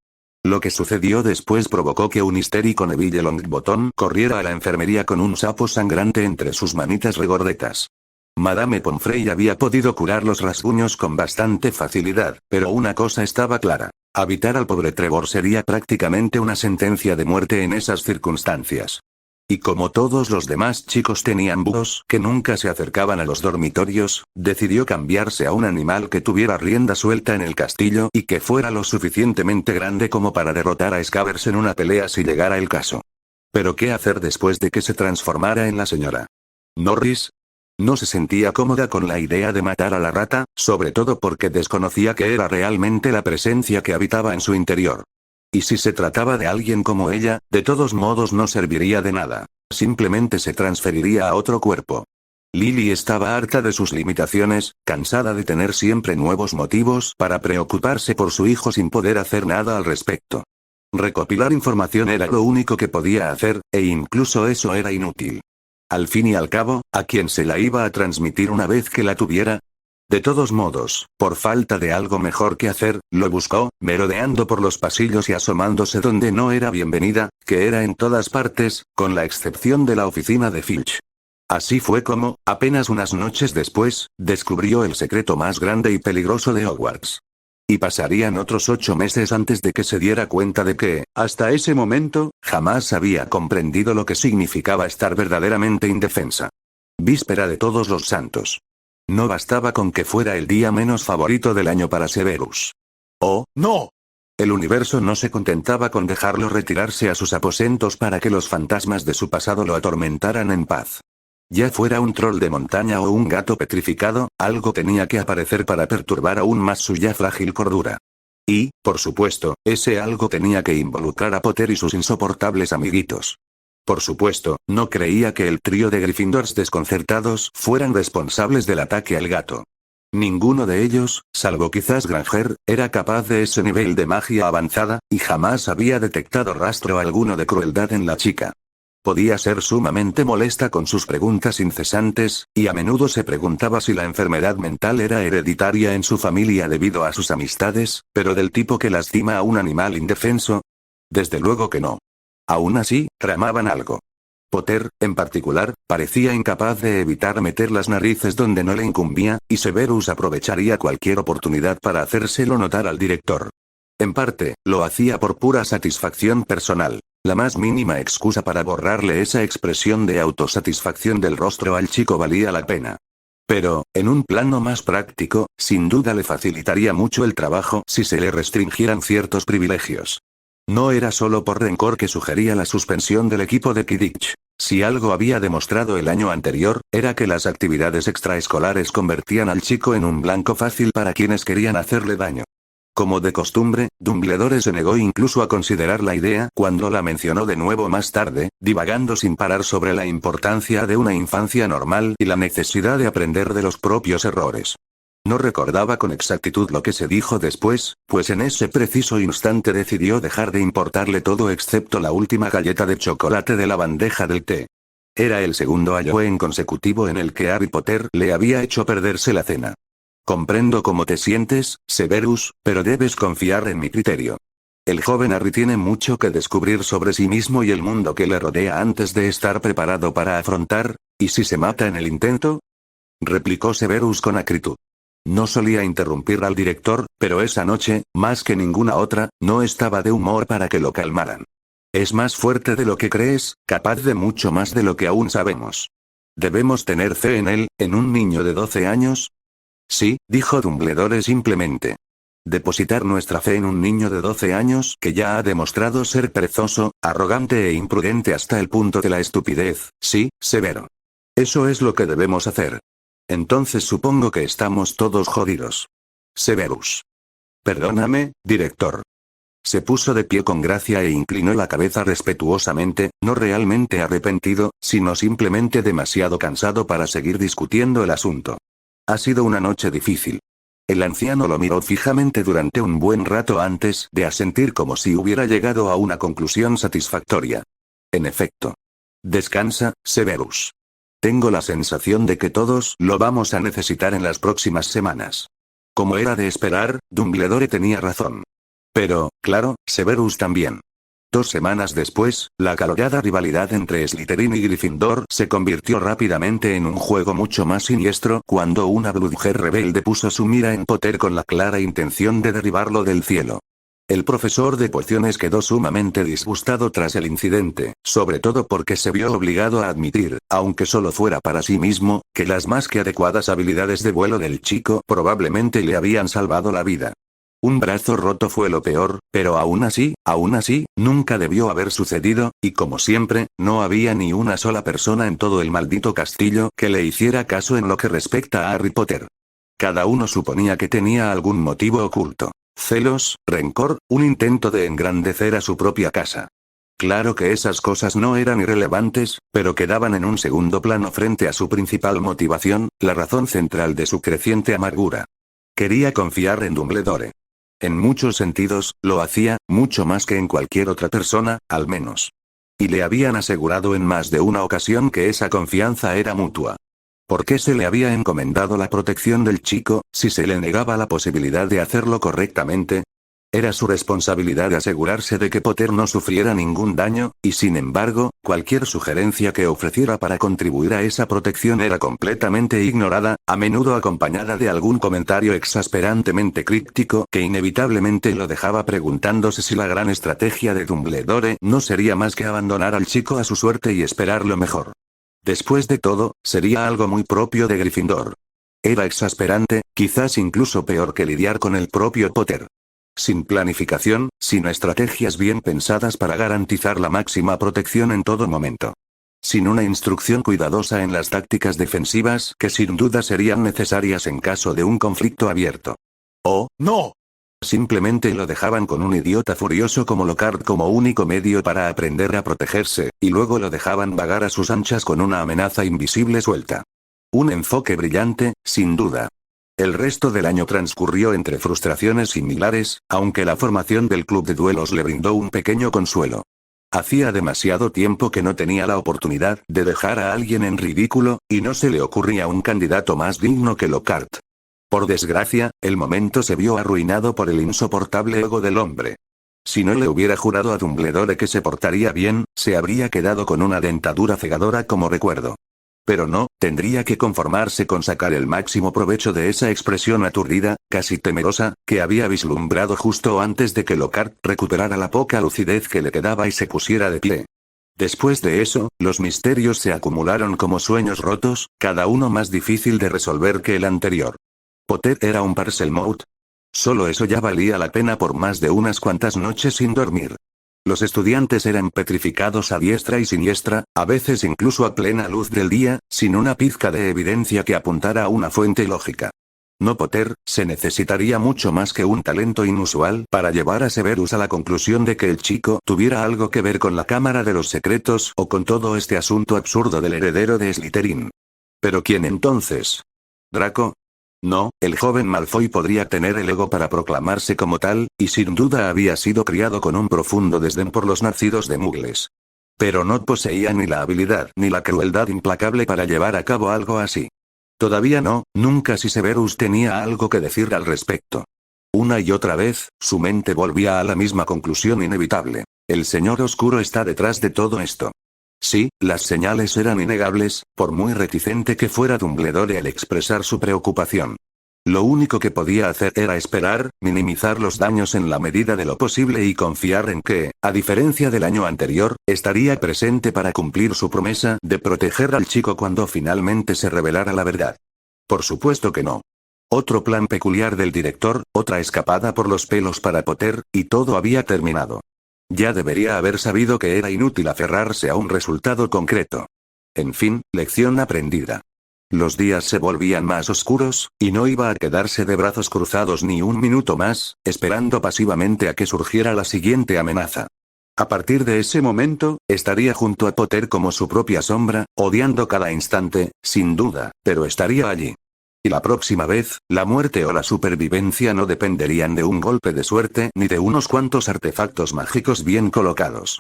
Lo que sucedió después provocó que un histérico Neville Longbottom corriera a la enfermería con un sapo sangrante entre sus manitas regordetas. Madame Pomfrey había podido curar los rasguños con bastante facilidad, pero una cosa estaba clara. Habitar al pobre Trevor sería prácticamente una sentencia de muerte en esas circunstancias. Y como todos los demás chicos tenían búhos que nunca se acercaban a los dormitorios, decidió cambiarse a un animal que tuviera rienda suelta en el castillo y que fuera lo suficientemente grande como para derrotar a Scabbers en una pelea si llegara el caso. Pero ¿qué hacer después de que se transformara en la señora Norris? No se sentía cómoda con la idea de matar a la rata, sobre todo porque desconocía que era realmente la presencia que habitaba en su interior. Y si se trataba de alguien como ella, de todos modos no serviría de nada. Simplemente se transferiría a otro cuerpo. Lily estaba harta de sus limitaciones, cansada de tener siempre nuevos motivos para preocuparse por su hijo sin poder hacer nada al respecto. Recopilar información era lo único que podía hacer, e incluso eso era inútil. Al fin y al cabo, ¿a quién se la iba a transmitir una vez que la tuviera? De todos modos, por falta de algo mejor que hacer, lo buscó, merodeando por los pasillos y asomándose donde no era bienvenida, que era en todas partes, con la excepción de la oficina de Filch. Así fue como, apenas unas noches después, descubrió el secreto más grande y peligroso de Hogwarts. Y pasarían otros 8 meses antes de que se diera cuenta de que, hasta ese momento, jamás había comprendido lo que significaba estar verdaderamente indefensa. Víspera de Todos los Santos. No bastaba con que fuera el día menos favorito del año para Severus. ¡Oh, no! El universo no se contentaba con dejarlo retirarse a sus aposentos para que los fantasmas de su pasado lo atormentaran en paz. Ya fuera un troll de montaña o un gato petrificado, algo tenía que aparecer para perturbar aún más su ya frágil cordura. Y, por supuesto, ese algo tenía que involucrar a Potter y sus insoportables amiguitos. Por supuesto, no creía que el trío de Gryffindors desconcertados fueran responsables del ataque al gato. Ninguno de ellos, salvo quizás Granger, era capaz de ese nivel de magia avanzada, y jamás había detectado rastro alguno de crueldad en la chica. Podía ser sumamente molesta con sus preguntas incesantes, y a menudo se preguntaba si la enfermedad mental era hereditaria en su familia debido a sus amistades, pero del tipo que lastima a un animal indefenso. Desde luego que no. Aún así, tramaban algo. Potter, en particular, parecía incapaz de evitar meter las narices donde no le incumbía, y Severus aprovecharía cualquier oportunidad para hacérselo notar al director. En parte, lo hacía por pura satisfacción personal. La más mínima excusa para borrarle esa expresión de autosatisfacción del rostro al chico valía la pena. Pero, en un plano más práctico, sin duda le facilitaría mucho el trabajo si se le restringieran ciertos privilegios. No era solo por rencor que sugería la suspensión del equipo de Quidditch. Si algo había demostrado el año anterior, era que las actividades extraescolares convertían al chico en un blanco fácil para quienes querían hacerle daño. Como de costumbre, Dumbledore se negó incluso a considerar la idea cuando la mencionó de nuevo más tarde, divagando sin parar sobre la importancia de una infancia normal y la necesidad de aprender de los propios errores. No recordaba con exactitud lo que se dijo después, pues en ese preciso instante decidió dejar de importarle todo excepto la última galleta de chocolate de la bandeja del té. Era el segundo Halloween consecutivo en el que Harry Potter le había hecho perderse la cena. Comprendo cómo te sientes, Severus, pero debes confiar en mi criterio. El joven Harry tiene mucho que descubrir sobre sí mismo y el mundo que le rodea antes de estar preparado para afrontar, ¿y si se mata en el intento?, replicó Severus con acritud. No solía interrumpir al director, pero esa noche, más que ninguna otra, no estaba de humor para que lo calmaran. Es más fuerte de lo que crees, capaz de mucho más de lo que aún sabemos. ¿Debemos tener fe en él, en un niño de 12 años? Sí, dijo Dumbledore simplemente. Depositar nuestra fe en un niño de 12 años que ya ha demostrado ser perezoso, arrogante e imprudente hasta el punto de la estupidez, sí, Severo. Eso es lo que debemos hacer. Entonces supongo que estamos todos jodidos. Severus. Perdóname, director. Se puso de pie con gracia e inclinó la cabeza respetuosamente, no realmente arrepentido, sino simplemente demasiado cansado para seguir discutiendo el asunto. Ha sido una noche difícil. El anciano lo miró fijamente durante un buen rato antes de asentir como si hubiera llegado a una conclusión satisfactoria. En efecto. Descansa, Severus. Tengo la sensación de que todos lo vamos a necesitar en las próximas semanas. Como era de esperar, Dumbledore tenía razón. Pero, claro, Severus también. 2 semanas después, la acalorada rivalidad entre Slytherin y Gryffindor se convirtió rápidamente en un juego mucho más siniestro cuando una Bloodherd rebelde puso su mira en Potter con la clara intención de derribarlo del cielo. El profesor de pociones quedó sumamente disgustado tras el incidente, sobre todo porque se vio obligado a admitir, aunque solo fuera para sí mismo, que las más que adecuadas habilidades de vuelo del chico probablemente le habían salvado la vida. Un brazo roto fue lo peor, pero aún así, nunca debió haber sucedido, y como siempre, no había ni una sola persona en todo el maldito castillo que le hiciera caso en lo que respecta a Harry Potter. Cada uno suponía que tenía algún motivo oculto. Celos, rencor, un intento de engrandecer a su propia casa. Claro que esas cosas no eran irrelevantes, pero quedaban en un segundo plano frente a su principal motivación, la razón central de su creciente amargura. Quería confiar en Dumbledore. En muchos sentidos, lo hacía, mucho más que en cualquier otra persona, al menos. Y le habían asegurado en más de una ocasión que esa confianza era mutua. ¿Por qué se le había encomendado la protección del chico, si se le negaba la posibilidad de hacerlo correctamente? Era su responsabilidad asegurarse de que Potter no sufriera ningún daño, y sin embargo, cualquier sugerencia que ofreciera para contribuir a esa protección era completamente ignorada, a menudo acompañada de algún comentario exasperantemente críptico que inevitablemente lo dejaba preguntándose si la gran estrategia de Dumbledore no sería más que abandonar al chico a su suerte y esperar lo mejor. Después de todo, sería algo muy propio de Gryffindor. Era exasperante, quizás incluso peor que lidiar con el propio Potter. Sin planificación, sin estrategias bien pensadas para garantizar la máxima protección en todo momento. Sin una instrucción cuidadosa en las tácticas defensivas que sin duda serían necesarias en caso de un conflicto abierto. ¡Oh, no! Simplemente lo dejaban con un idiota furioso como Lockhart como único medio para aprender a protegerse, y luego lo dejaban vagar a sus anchas con una amenaza invisible suelta. Un enfoque brillante, sin duda. El resto del año transcurrió entre frustraciones similares, aunque la formación del club de duelos le brindó un pequeño consuelo. Hacía demasiado tiempo que no tenía la oportunidad de dejar a alguien en ridículo, y no se le ocurría un candidato más digno que Lockhart. Por desgracia, el momento se vio arruinado por el insoportable ego del hombre. Si no le hubiera jurado a Dumbledore que se portaría bien, se habría quedado con una dentadura cegadora como recuerdo. Pero no, tendría que conformarse con sacar el máximo provecho de esa expresión aturdida, casi temerosa, que había vislumbrado justo antes de que Lockhart recuperara la poca lucidez que le quedaba y se pusiera de pie. Después de eso, los misterios se acumularon como sueños rotos, cada uno más difícil de resolver que el anterior. ¿Potter era un Parselmouth? Solo eso ya valía la pena por más de unas cuantas noches sin dormir. Los estudiantes eran petrificados a diestra y siniestra, a veces incluso a plena luz del día, sin una pizca de evidencia que apuntara a una fuente lógica. No Potter, se necesitaría mucho más que un talento inusual para llevar a Severus a la conclusión de que el chico tuviera algo que ver con la Cámara de los Secretos o con todo este asunto absurdo del heredero de Slytherin. ¿Pero quién entonces? ¿Draco? No, el joven Malfoy podría tener el ego para proclamarse como tal, y sin duda había sido criado con un profundo desdén por los nacidos de Muggles. Pero no poseía ni la habilidad ni la crueldad implacable para llevar a cabo algo así. Todavía no, nunca si Severus tenía algo que decir al respecto. Una y otra vez, su mente volvía a la misma conclusión inevitable. El Señor Oscuro está detrás de todo esto. Sí, las señales eran innegables, por muy reticente que fuera Dumbledore al expresar su preocupación. Lo único que podía hacer era esperar, minimizar los daños en la medida de lo posible y confiar en que, a diferencia del año anterior, estaría presente para cumplir su promesa de proteger al chico cuando finalmente se revelara la verdad. Por supuesto que no. Otro plan peculiar del director, otra escapada por los pelos para Potter, y todo había terminado. Ya debería haber sabido que era inútil aferrarse a un resultado concreto. En fin, lección aprendida. Los días se volvían más oscuros, y no iba a quedarse de brazos cruzados ni un minuto más, esperando pasivamente a que surgiera la siguiente amenaza. A partir de ese momento, estaría junto a Potter como su propia sombra, odiando cada instante, sin duda, pero estaría allí. Y la próxima vez, la muerte o la supervivencia no dependerían de un golpe de suerte ni de unos cuantos artefactos mágicos bien colocados.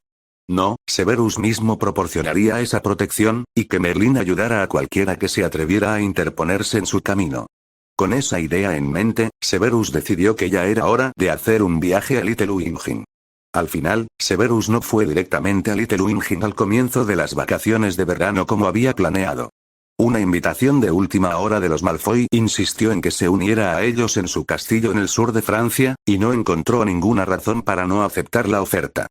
No, Severus mismo proporcionaría esa protección, y que Merlin ayudara a cualquiera que se atreviera a interponerse en su camino. Con esa idea en mente, Severus decidió que ya era hora de hacer un viaje a Little Whingin. Al final, Severus no fue directamente a Little Whingin al comienzo de las vacaciones de verano como había planeado. Una invitación de última hora de los Malfoy insistió en que se uniera a ellos en su castillo en el sur de Francia, y no encontró ninguna razón para no aceptar la oferta.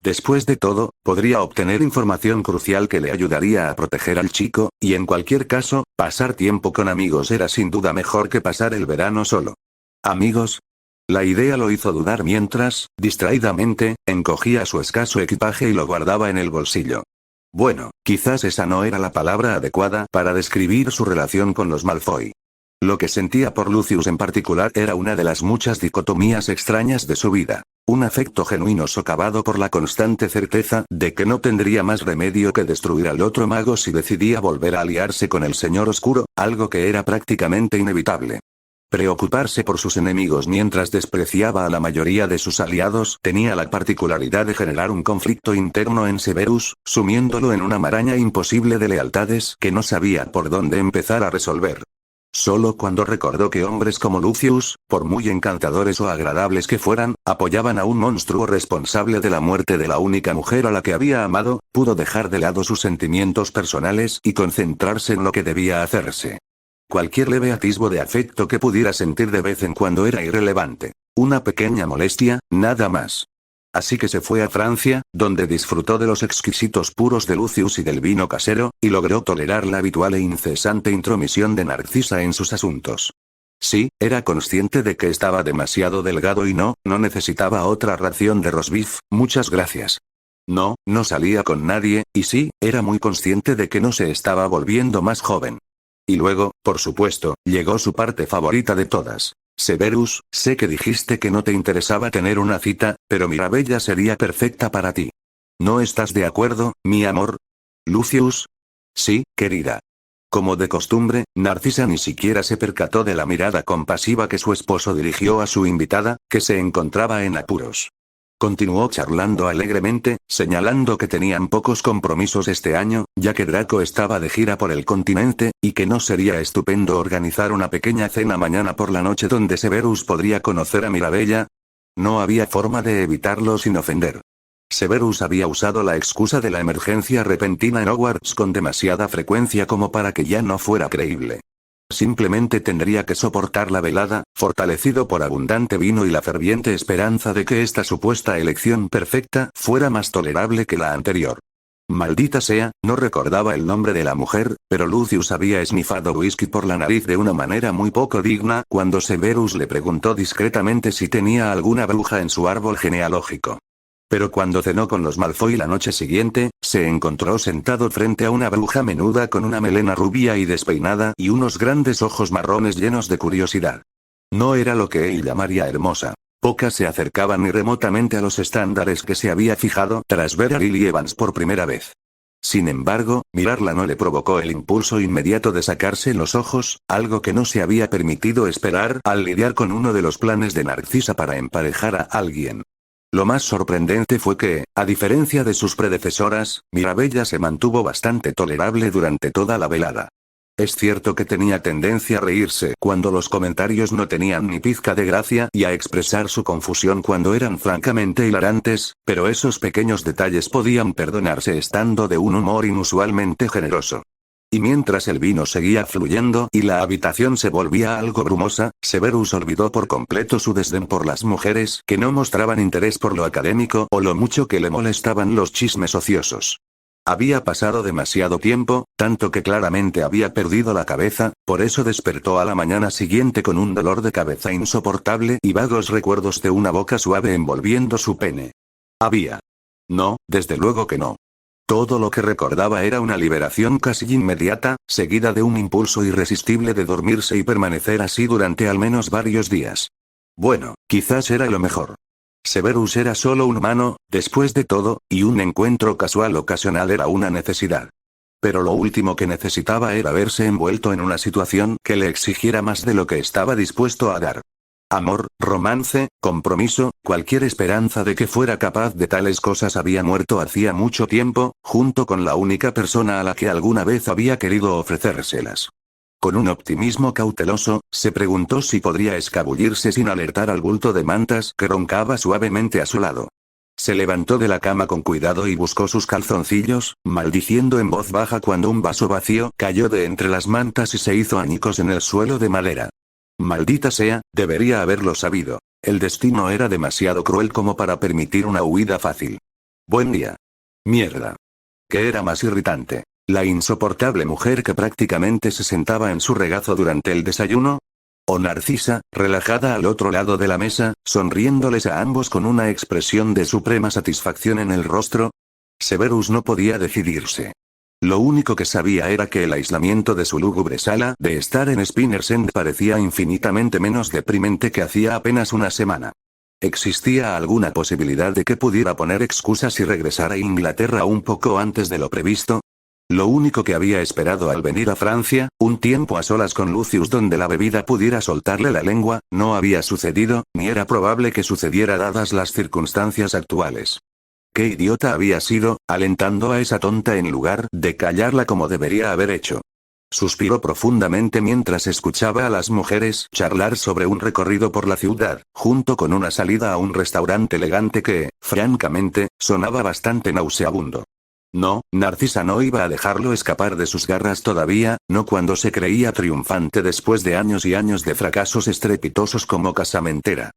Después de todo, podría obtener información crucial que le ayudaría a proteger al chico, y en cualquier caso, pasar tiempo con amigos era sin duda mejor que pasar el verano solo. ¿Amigos? La idea lo hizo dudar mientras, distraídamente, encogía su escaso equipaje y lo guardaba en el bolsillo. Bueno, quizás esa no era la palabra adecuada para describir su relación con los Malfoy. Lo que sentía por Lucius en particular era una de las muchas dicotomías extrañas de su vida. Un afecto genuino socavado por la constante certeza de que no tendría más remedio que destruir al otro mago si decidía volver a aliarse con el Señor Oscuro, algo que era prácticamente inevitable. Preocuparse por sus enemigos mientras despreciaba a la mayoría de sus aliados tenía la particularidad de generar un conflicto interno en Severus, sumiéndolo en una maraña imposible de lealtades que no sabía por dónde empezar a resolver. Solo cuando recordó que hombres como Lucius, por muy encantadores o agradables que fueran, apoyaban a un monstruo responsable de la muerte de la única mujer a la que había amado, pudo dejar de lado sus sentimientos personales y concentrarse en lo que debía hacerse. Cualquier leve atisbo de afecto que pudiera sentir de vez en cuando era irrelevante. Una pequeña molestia, nada más. Así que se fue a Francia, donde disfrutó de los exquisitos puros de Lucius y del vino casero, y logró tolerar la habitual e incesante intromisión de Narcisa en sus asuntos. Sí, era consciente de que estaba demasiado delgado y no necesitaba otra ración de rosbif, muchas gracias. No salía con nadie, y sí, era muy consciente de que no se estaba volviendo más joven. Y luego, por supuesto, llegó su parte favorita de todas. Severus, sé que dijiste que no te interesaba tener una cita, pero Mirabella sería perfecta para ti. ¿No estás de acuerdo, mi amor? Lucius. Sí, querida. Como de costumbre, Narcisa ni siquiera se percató de la mirada compasiva que su esposo dirigió a su invitada, que se encontraba en apuros. Continuó charlando alegremente, señalando que tenían pocos compromisos este año, ya que Draco estaba de gira por el continente, y que no sería estupendo organizar una pequeña cena mañana por la noche donde Severus podría conocer a Mirabella. No había forma de evitarlo sin ofender. Severus había usado la excusa de la emergencia repentina en Hogwarts con demasiada frecuencia como para que ya no fuera creíble. Simplemente tendría que soportar la velada, fortalecido por abundante vino y la ferviente esperanza de que esta supuesta elección perfecta fuera más tolerable que la anterior. Maldita sea, no recordaba el nombre de la mujer, pero Lucius había esnifado whisky por la nariz de una manera muy poco digna cuando Severus le preguntó discretamente si tenía alguna bruja en su árbol genealógico. Pero cuando cenó con los Malfoy la noche siguiente, se encontró sentado frente a una bruja menuda con una melena rubia y despeinada y unos grandes ojos marrones llenos de curiosidad. No era lo que él llamaría hermosa. Pocas se acercaban ni remotamente a los estándares que se había fijado tras ver a Lily Evans por primera vez. Sin embargo, mirarla no le provocó el impulso inmediato de sacarse los ojos, algo que no se había permitido esperar al lidiar con uno de los planes de Narcisa para emparejar a alguien. Lo más sorprendente fue que, a diferencia de sus predecesoras, Mirabella se mantuvo bastante tolerable durante toda la velada. Es cierto que tenía tendencia a reírse cuando los comentarios no tenían ni pizca de gracia y a expresar su confusión cuando eran francamente hilarantes, pero esos pequeños detalles podían perdonarse estando de un humor inusualmente generoso. Y mientras el vino seguía fluyendo y la habitación se volvía algo brumosa, Severus olvidó por completo su desdén por las mujeres que no mostraban interés por lo académico o lo mucho que le molestaban los chismes ociosos. Había pasado demasiado tiempo, tanto que claramente había perdido la cabeza, por eso despertó a la mañana siguiente con un dolor de cabeza insoportable y vagos recuerdos de una boca suave envolviendo su pene. No, desde luego que no. Todo lo que recordaba era una liberación casi inmediata, seguida de un impulso irresistible de dormirse y permanecer así durante al menos varios días. Bueno, quizás era lo mejor. Severus era solo un humano, después de todo, y un encuentro casual ocasional era una necesidad. Pero lo último que necesitaba era verse envuelto en una situación que le exigiera más de lo que estaba dispuesto a dar. Amor, romance, compromiso, cualquier esperanza de que fuera capaz de tales cosas había muerto hacía mucho tiempo, junto con la única persona a la que alguna vez había querido ofrecérselas. Con un optimismo cauteloso, se preguntó si podría escabullirse sin alertar al bulto de mantas que roncaba suavemente a su lado. Se levantó de la cama con cuidado y buscó sus calzoncillos, maldiciendo en voz baja cuando un vaso vacío cayó de entre las mantas y se hizo añicos en el suelo de madera. Maldita sea, debería haberlo sabido. El destino era demasiado cruel como para permitir una huida fácil. Buen día. Mierda. ¿Qué era más irritante? ¿La insoportable mujer que prácticamente se sentaba en su regazo durante el desayuno? ¿O Narcisa, relajada al otro lado de la mesa, sonriéndoles a ambos con una expresión de suprema satisfacción en el rostro? Severus no podía decidirse. Lo único que sabía era que el aislamiento de su lúgubre sala de estar en Spinner's End parecía infinitamente menos deprimente que hacía apenas una semana. ¿Existía alguna posibilidad de que pudiera poner excusas y regresar a Inglaterra un poco antes de lo previsto? Lo único que había esperado al venir a Francia, un tiempo a solas con Lucius donde la bebida pudiera soltarle la lengua, no había sucedido, ni era probable que sucediera dadas las circunstancias actuales. Qué idiota había sido, alentando a esa tonta en lugar de callarla como debería haber hecho. Suspiró profundamente mientras escuchaba a las mujeres charlar sobre un recorrido por la ciudad, junto con una salida a un restaurante elegante que, francamente, sonaba bastante nauseabundo. No, Narcisa no iba a dejarlo escapar de sus garras todavía, no cuando se creía triunfante después de años y años de fracasos estrepitosos como casamentera.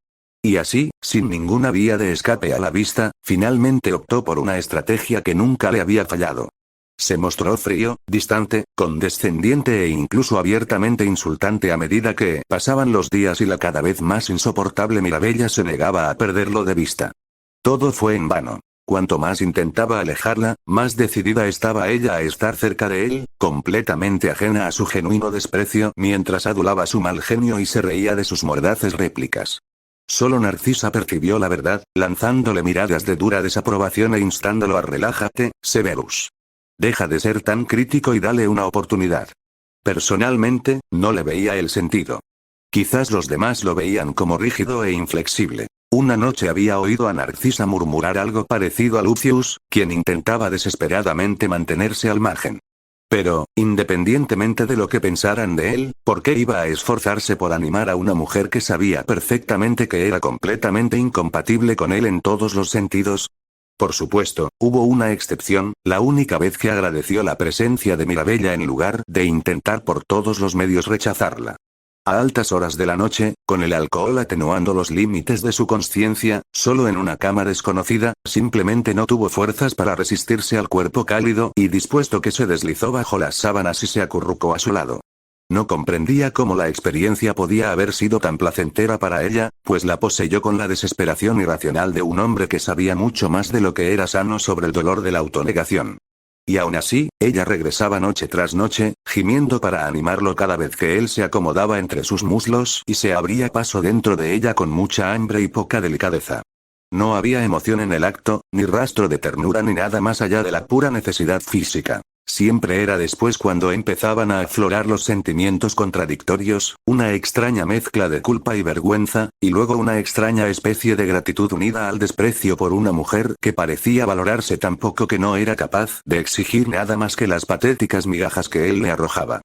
Y así, sin ninguna vía de escape a la vista, finalmente optó por una estrategia que nunca le había fallado. Se mostró frío, distante, condescendiente e incluso abiertamente insultante a medida que pasaban los días y la cada vez más insoportable Mirabella se negaba a perderlo de vista. Todo fue en vano. Cuanto más intentaba alejarla, más decidida estaba ella a estar cerca de él, completamente ajena a su genuino desprecio mientras adulaba su mal genio y se reía de sus mordaces réplicas. Solo Narcisa percibió la verdad, lanzándole miradas de dura desaprobación e instándolo a relájate, Severus. Deja de ser tan crítico y dale una oportunidad. Personalmente, no le veía el sentido. Quizás los demás lo veían como rígido e inflexible. Una noche había oído a Narcisa murmurar algo parecido a Lucius, quien intentaba desesperadamente mantenerse al margen. Pero, independientemente de lo que pensaran de él, ¿por qué iba a esforzarse por animar a una mujer que sabía perfectamente que era completamente incompatible con él en todos los sentidos? Por supuesto, hubo una excepción, la única vez que agradeció la presencia de Mirabella en lugar de intentar por todos los medios rechazarla. A altas horas de la noche, con el alcohol atenuando los límites de su conciencia, solo en una cama desconocida, simplemente no tuvo fuerzas para resistirse al cuerpo cálido y dispuesto que se deslizó bajo las sábanas y se acurrucó a su lado. No comprendía cómo la experiencia podía haber sido tan placentera para ella, pues la poseyó con la desesperación irracional de un hombre que sabía mucho más de lo que era sano sobre el dolor de la autonegación. Y aún así, ella regresaba noche tras noche, gimiendo para animarlo cada vez que él se acomodaba entre sus muslos y se abría paso dentro de ella con mucha hambre y poca delicadeza. No había emoción en el acto, ni rastro de ternura ni nada más allá de la pura necesidad física. Siempre era después cuando empezaban a aflorar los sentimientos contradictorios, una extraña mezcla de culpa y vergüenza, y luego una extraña especie de gratitud unida al desprecio por una mujer que parecía valorarse tan poco que no era capaz de exigir nada más que las patéticas migajas que él le arrojaba.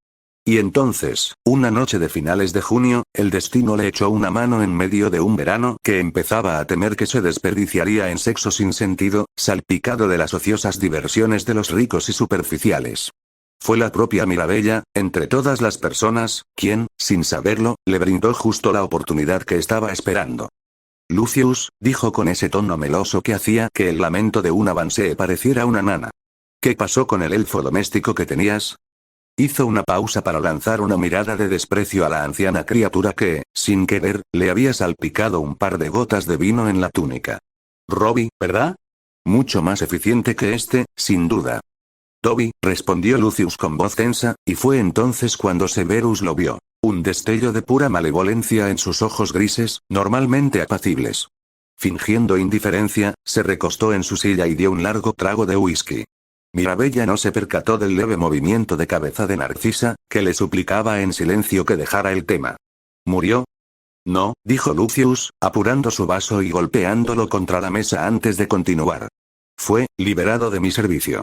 Y entonces, una noche de finales de junio, el destino le echó una mano en medio de un verano que empezaba a temer que se desperdiciaría en sexo sin sentido, salpicado de las ociosas diversiones de los ricos y superficiales. Fue la propia Mirabella, entre todas las personas, quien, sin saberlo, le brindó justo la oportunidad que estaba esperando. Lucius, dijo con ese tono meloso que hacía que el lamento de un avancée pareciera una nana. ¿Qué pasó con el elfo doméstico que tenías? Hizo una pausa para lanzar una mirada de desprecio a la anciana criatura que, sin querer, le había salpicado un par de gotas de vino en la túnica. Robbie, ¿verdad? Mucho más eficiente que este, sin duda. Dobby, respondió Lucius con voz tensa, y fue entonces cuando Severus lo vio. Un destello de pura malevolencia en sus ojos grises, normalmente apacibles. Fingiendo indiferencia, se recostó en su silla y dio un largo trago de whisky. Mirabella no se percató del leve movimiento de cabeza de Narcisa, que le suplicaba en silencio que dejara el tema. ¿Murió? No, dijo Lucius, apurando su vaso y golpeándolo contra la mesa antes de continuar. Fue liberado de mi servicio.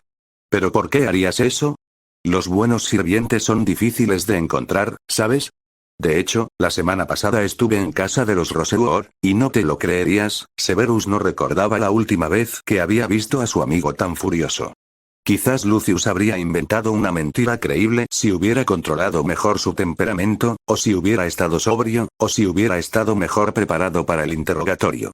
¿Pero por qué harías eso? Los buenos sirvientes son difíciles de encontrar, ¿sabes? De hecho, la semana pasada estuve en casa de los Rosewood, y no te lo creerías, Severus no recordaba la última vez que había visto a su amigo tan furioso. Quizás Lucius habría inventado una mentira creíble si hubiera controlado mejor su temperamento, o si hubiera estado sobrio, o si hubiera estado mejor preparado para el interrogatorio.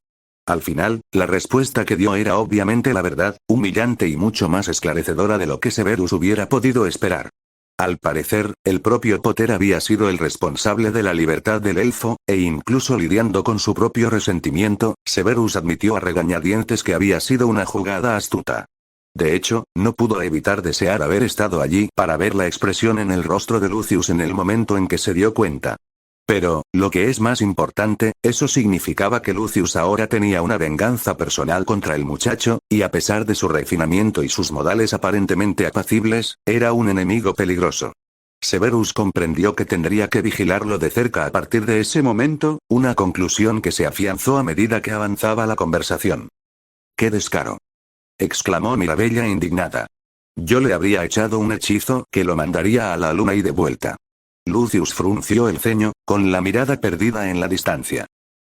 Al final, la respuesta que dio era obviamente la verdad, humillante y mucho más esclarecedora de lo que Severus hubiera podido esperar. Al parecer, el propio Potter había sido el responsable de la libertad del elfo, e incluso lidiando con su propio resentimiento, Severus admitió a regañadientes que había sido una jugada astuta. De hecho, no pudo evitar desear haber estado allí para ver la expresión en el rostro de Lucius en el momento en que se dio cuenta. Pero, lo que es más importante, eso significaba que Lucius ahora tenía una venganza personal contra el muchacho, y a pesar de su refinamiento y sus modales aparentemente apacibles, era un enemigo peligroso. Severus comprendió que tendría que vigilarlo de cerca a partir de ese momento, una conclusión que se afianzó a medida que avanzaba la conversación. ¡Qué descaro!, exclamó Mirabella indignada. Yo le habría echado un hechizo que lo mandaría a la luna y de vuelta. Lucius frunció el ceño, con la mirada perdida en la distancia.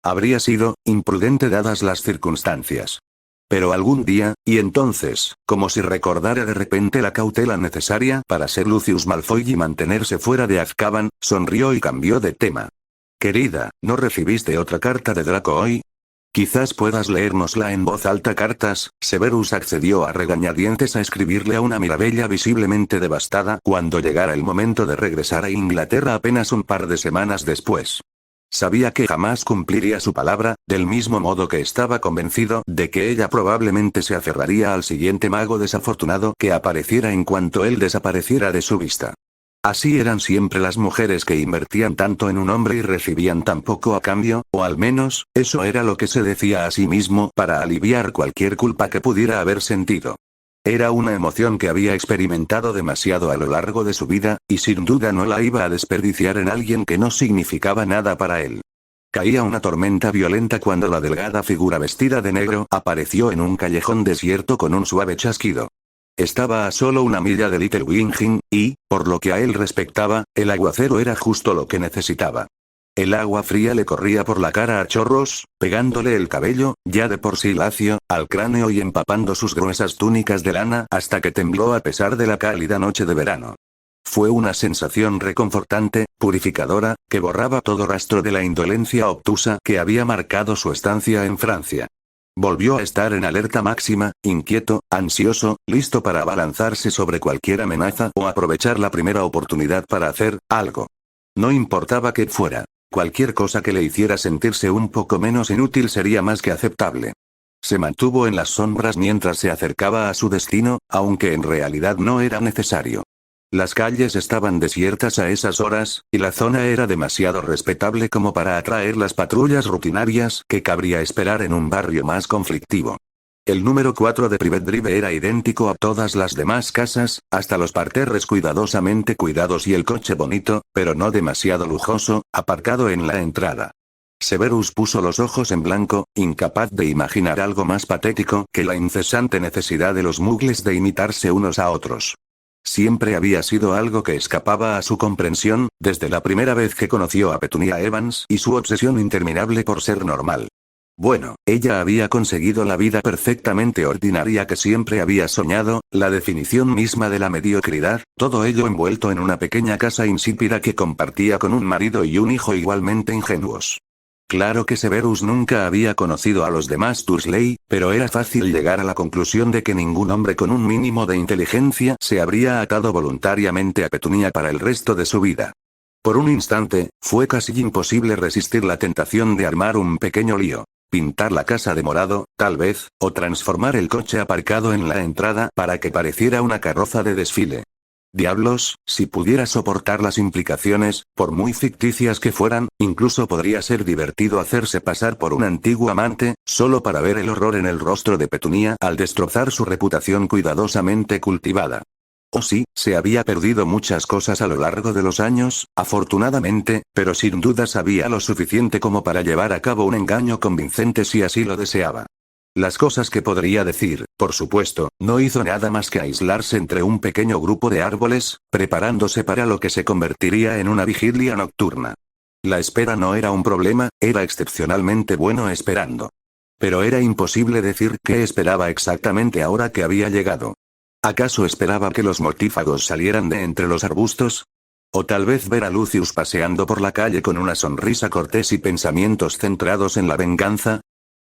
Habría sido imprudente dadas las circunstancias. Pero algún día, y entonces, como si recordara de repente la cautela necesaria para ser Lucius Malfoy y mantenerse fuera de Azkaban, sonrió y cambió de tema. Querida, ¿no recibiste otra carta de Draco hoy? Quizás puedas leérnosla en voz alta. Cartas. Severus accedió a regañadientes a escribirle a una Mirabella visiblemente devastada cuando llegara el momento de regresar a Inglaterra apenas un par de semanas después. Sabía que jamás cumpliría su palabra, del mismo modo que estaba convencido de que ella probablemente se aferraría al siguiente mago desafortunado que apareciera en cuanto él desapareciera de su vista. Así eran siempre las mujeres que invertían tanto en un hombre y recibían tan poco a cambio, o al menos, eso era lo que se decía a sí mismo para aliviar cualquier culpa que pudiera haber sentido. Era una emoción que había experimentado demasiado a lo largo de su vida, y sin duda no la iba a desperdiciar en alguien que no significaba nada para él. Caía una tormenta violenta cuando la delgada figura vestida de negro apareció en un callejón desierto con un suave chasquido. Estaba a solo una milla de Little Whinging, y, por lo que a él respectaba, el aguacero era justo lo que necesitaba. El agua fría le corría por la cara a chorros, pegándole el cabello, ya de por sí lacio, al cráneo y empapando sus gruesas túnicas de lana hasta que tembló a pesar de la cálida noche de verano. Fue una sensación reconfortante, purificadora, que borraba todo rastro de la indolencia obtusa que había marcado su estancia en Francia. Volvió a estar en alerta máxima, inquieto, ansioso, listo para abalanzarse sobre cualquier amenaza o aprovechar la primera oportunidad para hacer algo. No importaba qué fuera. Cualquier cosa que le hiciera sentirse un poco menos inútil sería más que aceptable. Se mantuvo en las sombras mientras se acercaba a su destino, aunque en realidad no era necesario. Las calles estaban desiertas a esas horas, y la zona era demasiado respetable como para atraer las patrullas rutinarias que cabría esperar en un barrio más conflictivo. El número 4 de Privet Drive era idéntico a todas las demás casas, hasta los parterres cuidadosamente cuidados y el coche bonito, pero no demasiado lujoso, aparcado en la entrada. Severus puso los ojos en blanco, incapaz de imaginar algo más patético que la incesante necesidad de los muggles de imitarse unos a otros. Siempre había sido algo que escapaba a su comprensión, desde la primera vez que conoció a Petunia Evans y su obsesión interminable por ser normal. Bueno, ella había conseguido la vida perfectamente ordinaria que siempre había soñado, la definición misma de la mediocridad, todo ello envuelto en una pequeña casa insípida que compartía con un marido y un hijo igualmente ingenuos. Claro que Severus nunca había conocido a los demás Dursley, pero era fácil llegar a la conclusión de que ningún hombre con un mínimo de inteligencia se habría atado voluntariamente a Petunia para el resto de su vida. Por un instante, fue casi imposible resistir la tentación de armar un pequeño lío. Pintar la casa de morado, tal vez, o transformar el coche aparcado en la entrada para que pareciera una carroza de desfile. Diablos, si pudiera soportar las implicaciones, por muy ficticias que fueran, incluso podría ser divertido hacerse pasar por un antiguo amante, solo para ver el horror en el rostro de Petunia al destrozar su reputación cuidadosamente cultivada. Oh sí, se había perdido muchas cosas a lo largo de los años, afortunadamente, pero sin duda sabía lo suficiente como para llevar a cabo un engaño convincente si así lo deseaba. Las cosas que podría decir, por supuesto, no hizo nada más que aislarse entre un pequeño grupo de árboles, preparándose para lo que se convertiría en una vigilia nocturna. La espera no era un problema, era excepcionalmente bueno esperando. Pero era imposible decir qué esperaba exactamente ahora que había llegado. ¿Acaso esperaba que los mortífagos salieran de entre los arbustos? O tal vez ver a Lucius paseando por la calle con una sonrisa cortés y pensamientos centrados en la venganza.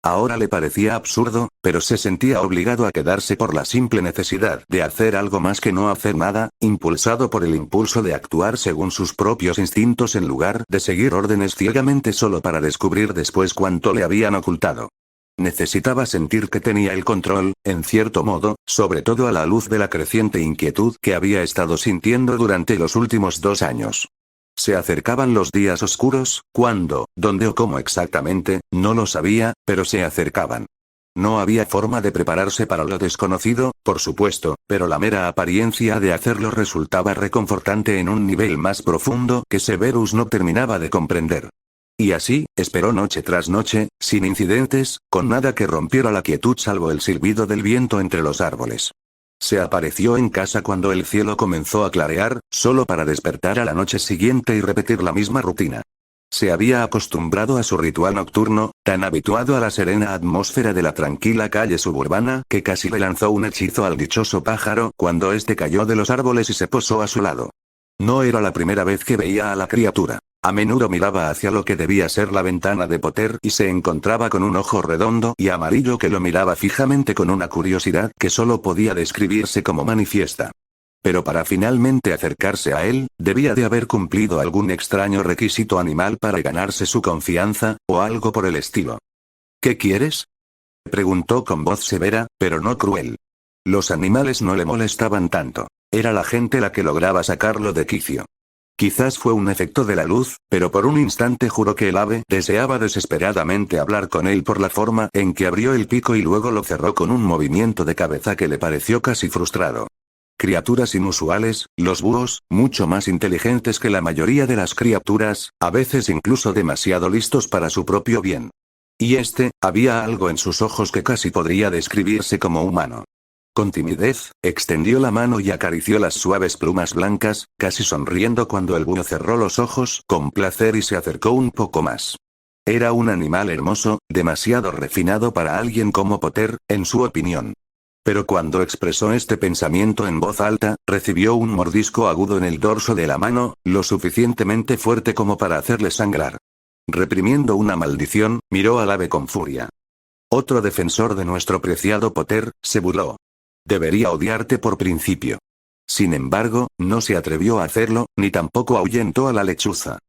Ahora le parecía absurdo, pero se sentía obligado a quedarse por la simple necesidad de hacer algo más que no hacer nada, impulsado por el impulso de actuar según sus propios instintos en lugar de seguir órdenes ciegamente solo para descubrir después cuánto le habían ocultado. Necesitaba sentir que tenía el control, en cierto modo, sobre todo a la luz de la creciente inquietud que había estado sintiendo durante los últimos 2 años. Se acercaban los días oscuros, ¿cuándo, dónde o cómo exactamente? No lo sabía, pero se acercaban. No había forma de prepararse para lo desconocido, por supuesto, pero la mera apariencia de hacerlo resultaba reconfortante en un nivel más profundo que Severus no terminaba de comprender. Y así, esperó noche tras noche, sin incidentes, con nada que rompiera la quietud salvo el silbido del viento entre los árboles. Se apareció en casa cuando el cielo comenzó a clarear, solo para despertar a la noche siguiente y repetir la misma rutina. Se había acostumbrado a su ritual nocturno, tan habituado a la serena atmósfera de la tranquila calle suburbana que casi le lanzó un hechizo al dichoso pájaro cuando éste cayó de los árboles y se posó a su lado. No era la primera vez que veía a la criatura. A menudo miraba hacia lo que debía ser la ventana de Potter y se encontraba con un ojo redondo y amarillo que lo miraba fijamente con una curiosidad que solo podía describirse como manifiesta. Pero para finalmente acercarse a él, debía de haber cumplido algún extraño requisito animal para ganarse su confianza, o algo por el estilo. ¿Qué quieres?, preguntó con voz severa, pero no cruel. Los animales no le molestaban tanto. Era la gente la que lograba sacarlo de quicio. Quizás fue un efecto de la luz, pero por un instante juró que el ave deseaba desesperadamente hablar con él por la forma en que abrió el pico y luego lo cerró con un movimiento de cabeza que le pareció casi frustrado. Criaturas inusuales, los búhos, mucho más inteligentes que la mayoría de las criaturas, a veces incluso demasiado listos para su propio bien. Y había algo en sus ojos que casi podría describirse como humano. Con timidez, extendió la mano y acarició las suaves plumas blancas, casi sonriendo cuando el búho cerró los ojos con placer y se acercó un poco más. Era un animal hermoso, demasiado refinado para alguien como Potter, en su opinión. Pero cuando expresó este pensamiento en voz alta, recibió un mordisco agudo en el dorso de la mano, lo suficientemente fuerte como para hacerle sangrar. Reprimiendo una maldición, miró al ave con furia. Otro defensor de nuestro preciado Potter, se burló. Debería odiarte por principio. Sin embargo, no se atrevió a hacerlo, ni tampoco ahuyentó a la lechuza.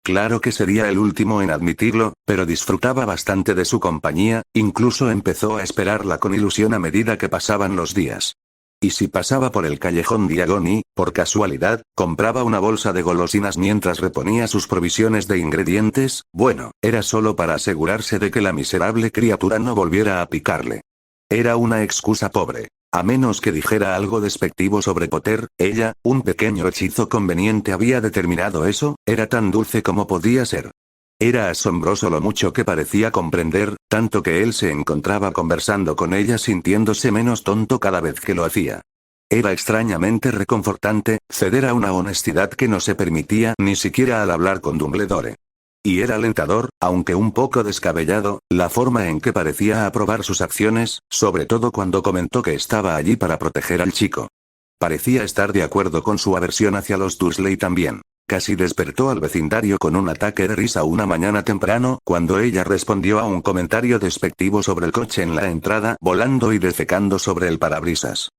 Claro que sería el último en admitirlo, pero disfrutaba bastante de su compañía, incluso empezó a esperarla con ilusión a medida que pasaban los días. Y si pasaba por el callejón Diagon y, por casualidad, compraba una bolsa de golosinas mientras reponía sus provisiones de ingredientes, bueno, era solo para asegurarse de que la miserable criatura no volviera a picarle. Era una excusa pobre. A menos que dijera algo despectivo sobre Potter, ella, un pequeño hechizo conveniente había determinado eso, era tan dulce como podía ser. Era asombroso lo mucho que parecía comprender, tanto que él se encontraba conversando con ella sintiéndose menos tonto cada vez que lo hacía. Era extrañamente reconfortante, ceder a una honestidad que no se permitía ni siquiera al hablar con Dumbledore. Y era alentador, aunque un poco descabellado, la forma en que parecía aprobar sus acciones, sobre todo cuando comentó que estaba allí para proteger al chico. Parecía estar de acuerdo con su aversión hacia los Dursley también. Casi despertó al vecindario con un ataque de risa una mañana temprano, cuando ella respondió a un comentario despectivo sobre el coche en la entrada, volando y defecando sobre el parabrisas.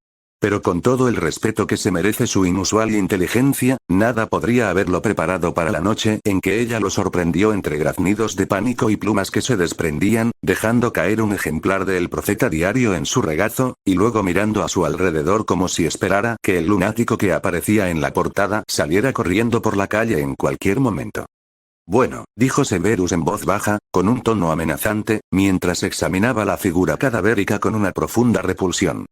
Pero con todo el respeto que se merece su inusual inteligencia, nada podría haberlo preparado para la noche en que ella lo sorprendió entre graznidos de pánico y plumas que se desprendían, dejando caer un ejemplar de El Profeta Diario en su regazo, y luego mirando a su alrededor como si esperara que el lunático que aparecía en la portada saliera corriendo por la calle en cualquier momento. Bueno, dijo Severus en voz baja, con un tono amenazante, mientras examinaba la figura cadavérica con una profunda repulsión.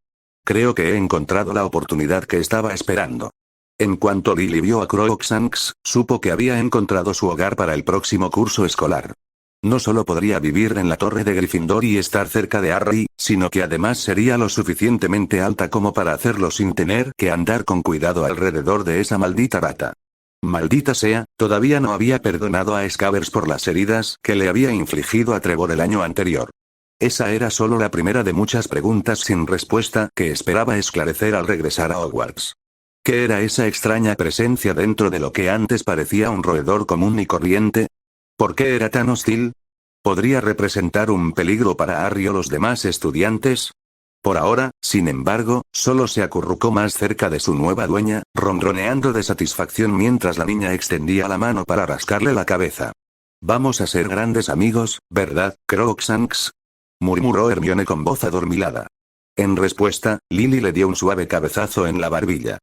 Creo que he encontrado la oportunidad que estaba esperando. En cuanto Lily vio a Crookshanks, supo que había encontrado su hogar para el próximo curso escolar. No solo podría vivir en la torre de Gryffindor y estar cerca de Harry, sino que además sería lo suficientemente alta como para hacerlo sin tener que andar con cuidado alrededor de esa maldita rata. Maldita sea, todavía no había perdonado a Scabbers por las heridas que le había infligido a Trevor el año anterior. Esa era solo la primera de muchas preguntas sin respuesta que esperaba esclarecer al regresar a Hogwarts. ¿Qué era esa extraña presencia dentro de lo que antes parecía un roedor común y corriente? ¿Por qué era tan hostil? ¿Podría representar un peligro para Harry o los demás estudiantes? Por ahora, sin embargo, solo se acurrucó más cerca de su nueva dueña, ronroneando de satisfacción mientras la niña extendía la mano para rascarle la cabeza. Vamos a ser grandes amigos, ¿verdad, Crookshanks? murmuró Hermione con voz adormilada. En respuesta, Lily le dio un suave cabezazo en la barbilla.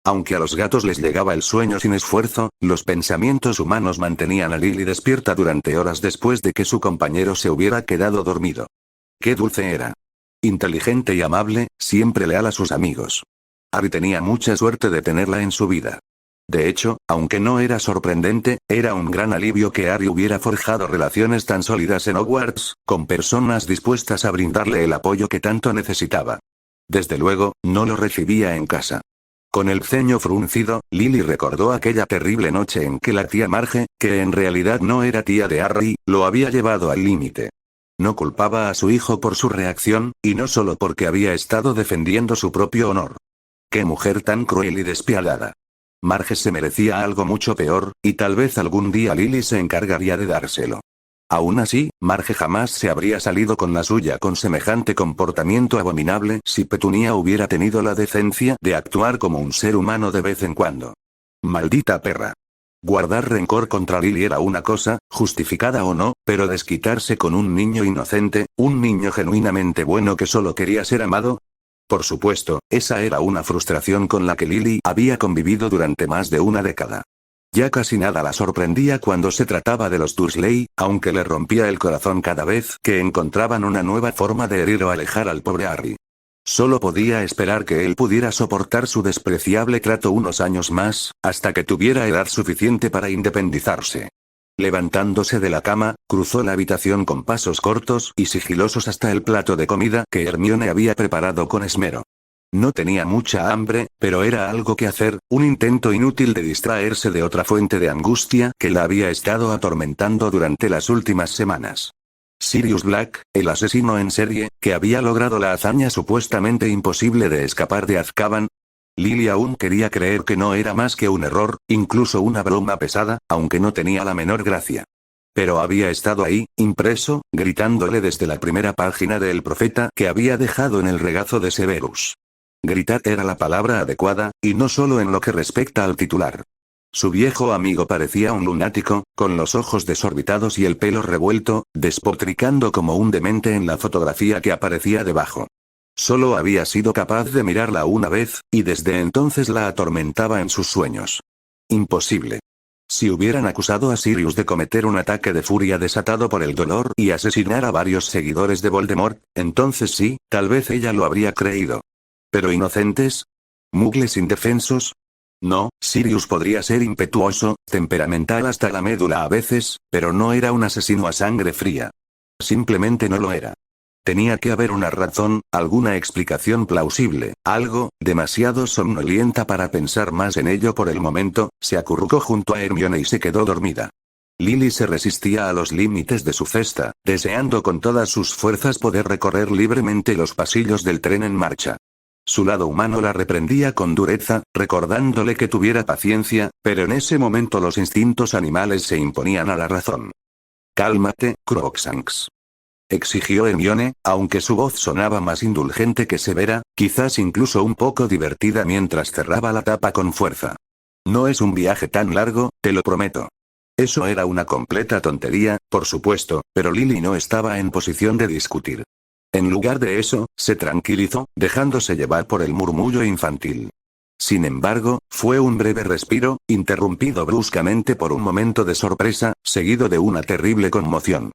Aunque a los gatos les llegaba el sueño sin esfuerzo, los pensamientos humanos mantenían a Lily despierta durante horas después de que su compañero se hubiera quedado dormido. Qué dulce era. Inteligente y amable, siempre leal a sus amigos. Harry tenía mucha suerte de tenerla en su vida. De hecho, aunque no era sorprendente, era un gran alivio que Harry hubiera forjado relaciones tan sólidas en Hogwarts, con personas dispuestas a brindarle el apoyo que tanto necesitaba. Desde luego, no lo recibía en casa. Con el ceño fruncido, Lily recordó aquella terrible noche en que la tía Marge, que en realidad no era tía de Harry, lo había llevado al límite. No culpaba a su hijo por su reacción, y no solo porque había estado defendiendo su propio honor. ¡Qué mujer tan cruel y despiadada! Marge se merecía algo mucho peor, y tal vez algún día Lily se encargaría de dárselo. Aún así, Marge jamás se habría salido con la suya con semejante comportamiento abominable si Petunia hubiera tenido la decencia de actuar como un ser humano de vez en cuando. ¡Maldita perra! Guardar rencor contra Lily era una cosa, justificada o no, pero desquitarse con un niño inocente, un niño genuinamente bueno que solo quería ser amado. Por supuesto, esa era una frustración con la que Lily había convivido durante más de una década. Ya casi nada la sorprendía cuando se trataba de los Dursley, aunque le rompía el corazón cada vez que encontraban una nueva forma de herir o alejar al pobre Harry. Solo podía esperar que él pudiera soportar su despreciable trato unos años más, hasta que tuviera edad suficiente para independizarse. Levantándose de la cama, cruzó la habitación con pasos cortos y sigilosos hasta el plato de comida que Hermione había preparado con esmero. No tenía mucha hambre, pero era algo que hacer, un intento inútil de distraerse de otra fuente de angustia que la había estado atormentando durante las últimas semanas. Sirius Black, el asesino en serie, que había logrado la hazaña supuestamente imposible de escapar de Azkaban. Lily aún quería creer que no era más que un error, incluso una broma pesada, aunque no tenía la menor gracia. Pero había estado ahí, impreso, gritándole desde la primera página de El Profeta que había dejado en el regazo de Severus. Gritar era la palabra adecuada, y no solo en lo que respecta al titular. Su viejo amigo parecía un lunático, con los ojos desorbitados y el pelo revuelto, despotricando como un demente en la fotografía que aparecía debajo. Solo había sido capaz de mirarla una vez, y desde entonces la atormentaba en sus sueños. Imposible. Si hubieran acusado a Sirius de cometer un ataque de furia desatado por el dolor y asesinar a varios seguidores de Voldemort, entonces sí, tal vez ella lo habría creído. ¿Pero inocentes? ¿Mugles indefensos? No, Sirius podría ser impetuoso, temperamental hasta la médula a veces, pero no era un asesino a sangre fría. Simplemente no lo era. Tenía que haber una razón, alguna explicación plausible, algo, demasiado somnolienta para pensar más en ello por el momento. Se acurrucó junto a Hermione y se quedó dormida. Lily se resistía a los límites de su cesta, deseando con todas sus fuerzas poder recorrer libremente los pasillos del tren en marcha. Su lado humano la reprendía con dureza, recordándole que tuviera paciencia, pero en ese momento los instintos animales se imponían a la razón. «Cálmate, Crookshanks», exigió Hermione, aunque su voz sonaba más indulgente que severa, quizás incluso un poco divertida mientras cerraba la tapa con fuerza. «No es un viaje tan largo, te lo prometo». Eso era una completa tontería, por supuesto, pero Lily no estaba en posición de discutir. En lugar de eso, se tranquilizó, dejándose llevar por el murmullo infantil. Sin embargo, fue un breve respiro, interrumpido bruscamente por un momento de sorpresa, seguido de una terrible conmoción.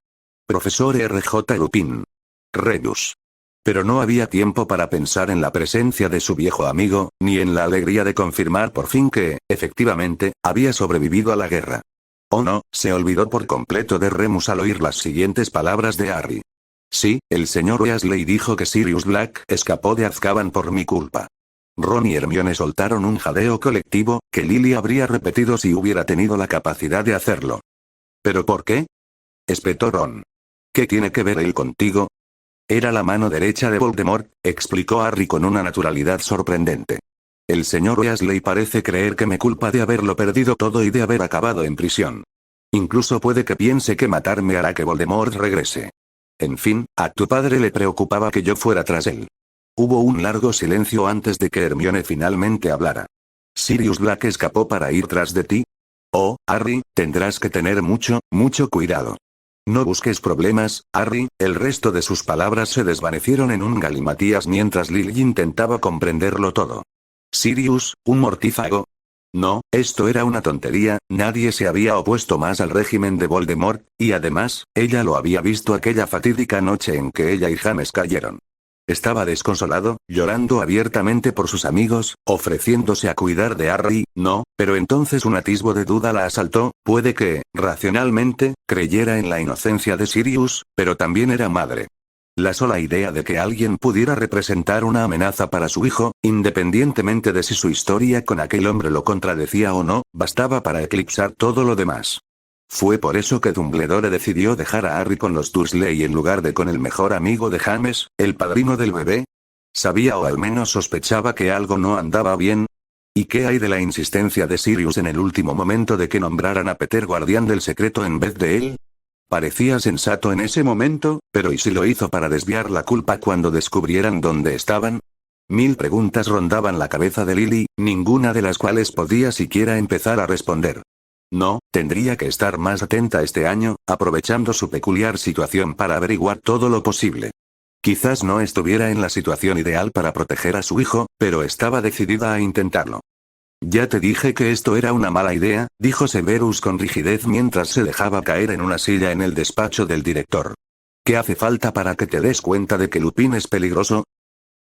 «Profesor R.J. Lupin. Rebus». Pero no había tiempo para pensar en la presencia de su viejo amigo, ni en la alegría de confirmar por fin que, efectivamente, había sobrevivido a la guerra. Oh no, se olvidó por completo de Remus al oír las siguientes palabras de Harry. «Sí, el señor Weasley dijo que Sirius Black escapó de Azkaban por mi culpa». Ron y Hermione soltaron un jadeo colectivo, que Lily habría repetido si hubiera tenido la capacidad de hacerlo. «¿Pero por qué?», espetó Ron. «¿Qué tiene que ver él contigo?». «Era la mano derecha de Voldemort», explicó Harry con una naturalidad sorprendente. «El señor Weasley parece creer que me culpa de haberlo perdido todo y de haber acabado en prisión. Incluso puede que piense que matarme hará que Voldemort regrese. En fin, a tu padre le preocupaba que yo fuera tras él». Hubo un largo silencio antes de que Hermione finalmente hablara. «¿Sirius Black escapó para ir tras de ti? Oh, Harry, tendrás que tener mucho, mucho cuidado». No busques problemas, Harry. El resto de sus palabras se desvanecieron en un galimatías mientras Lily intentaba comprenderlo todo. ¿Sirius, un mortífago? No, esto era una tontería, nadie se había opuesto más al régimen de Voldemort, y además, ella lo había visto aquella fatídica noche en que ella y James cayeron. Estaba desconsolado, llorando abiertamente por sus amigos, ofreciéndose a cuidar de Harry. No, pero entonces un atisbo de duda la asaltó. Puede que, racionalmente, creyera en la inocencia de Sirius, pero también era madre. La sola idea de que alguien pudiera representar una amenaza para su hijo, independientemente de si su historia con aquel hombre lo contradecía o no, bastaba para eclipsar todo lo demás. Fue por eso que Dumbledore decidió dejar a Harry con los Dursley en lugar de con el mejor amigo de James, el padrino del bebé. ¿Sabía o al menos sospechaba que algo no andaba bien? ¿Y qué hay de la insistencia de Sirius en el último momento de que nombraran a Peter guardián del secreto en vez de él? Parecía sensato en ese momento, pero ¿y si lo hizo para desviar la culpa cuando descubrieran dónde estaban? 1000 preguntas rondaban la cabeza de Lily, ninguna de las cuales podía siquiera empezar a responder. No, tendría que estar más atenta este año, aprovechando su peculiar situación para averiguar todo lo posible. Quizás no estuviera en la situación ideal para proteger a su hijo, pero estaba decidida a intentarlo. Ya te dije que esto era una mala idea, dijo Severus con rigidez mientras se dejaba caer en una silla en el despacho del director. ¿Qué hace falta para que te des cuenta de que Lupin es peligroso?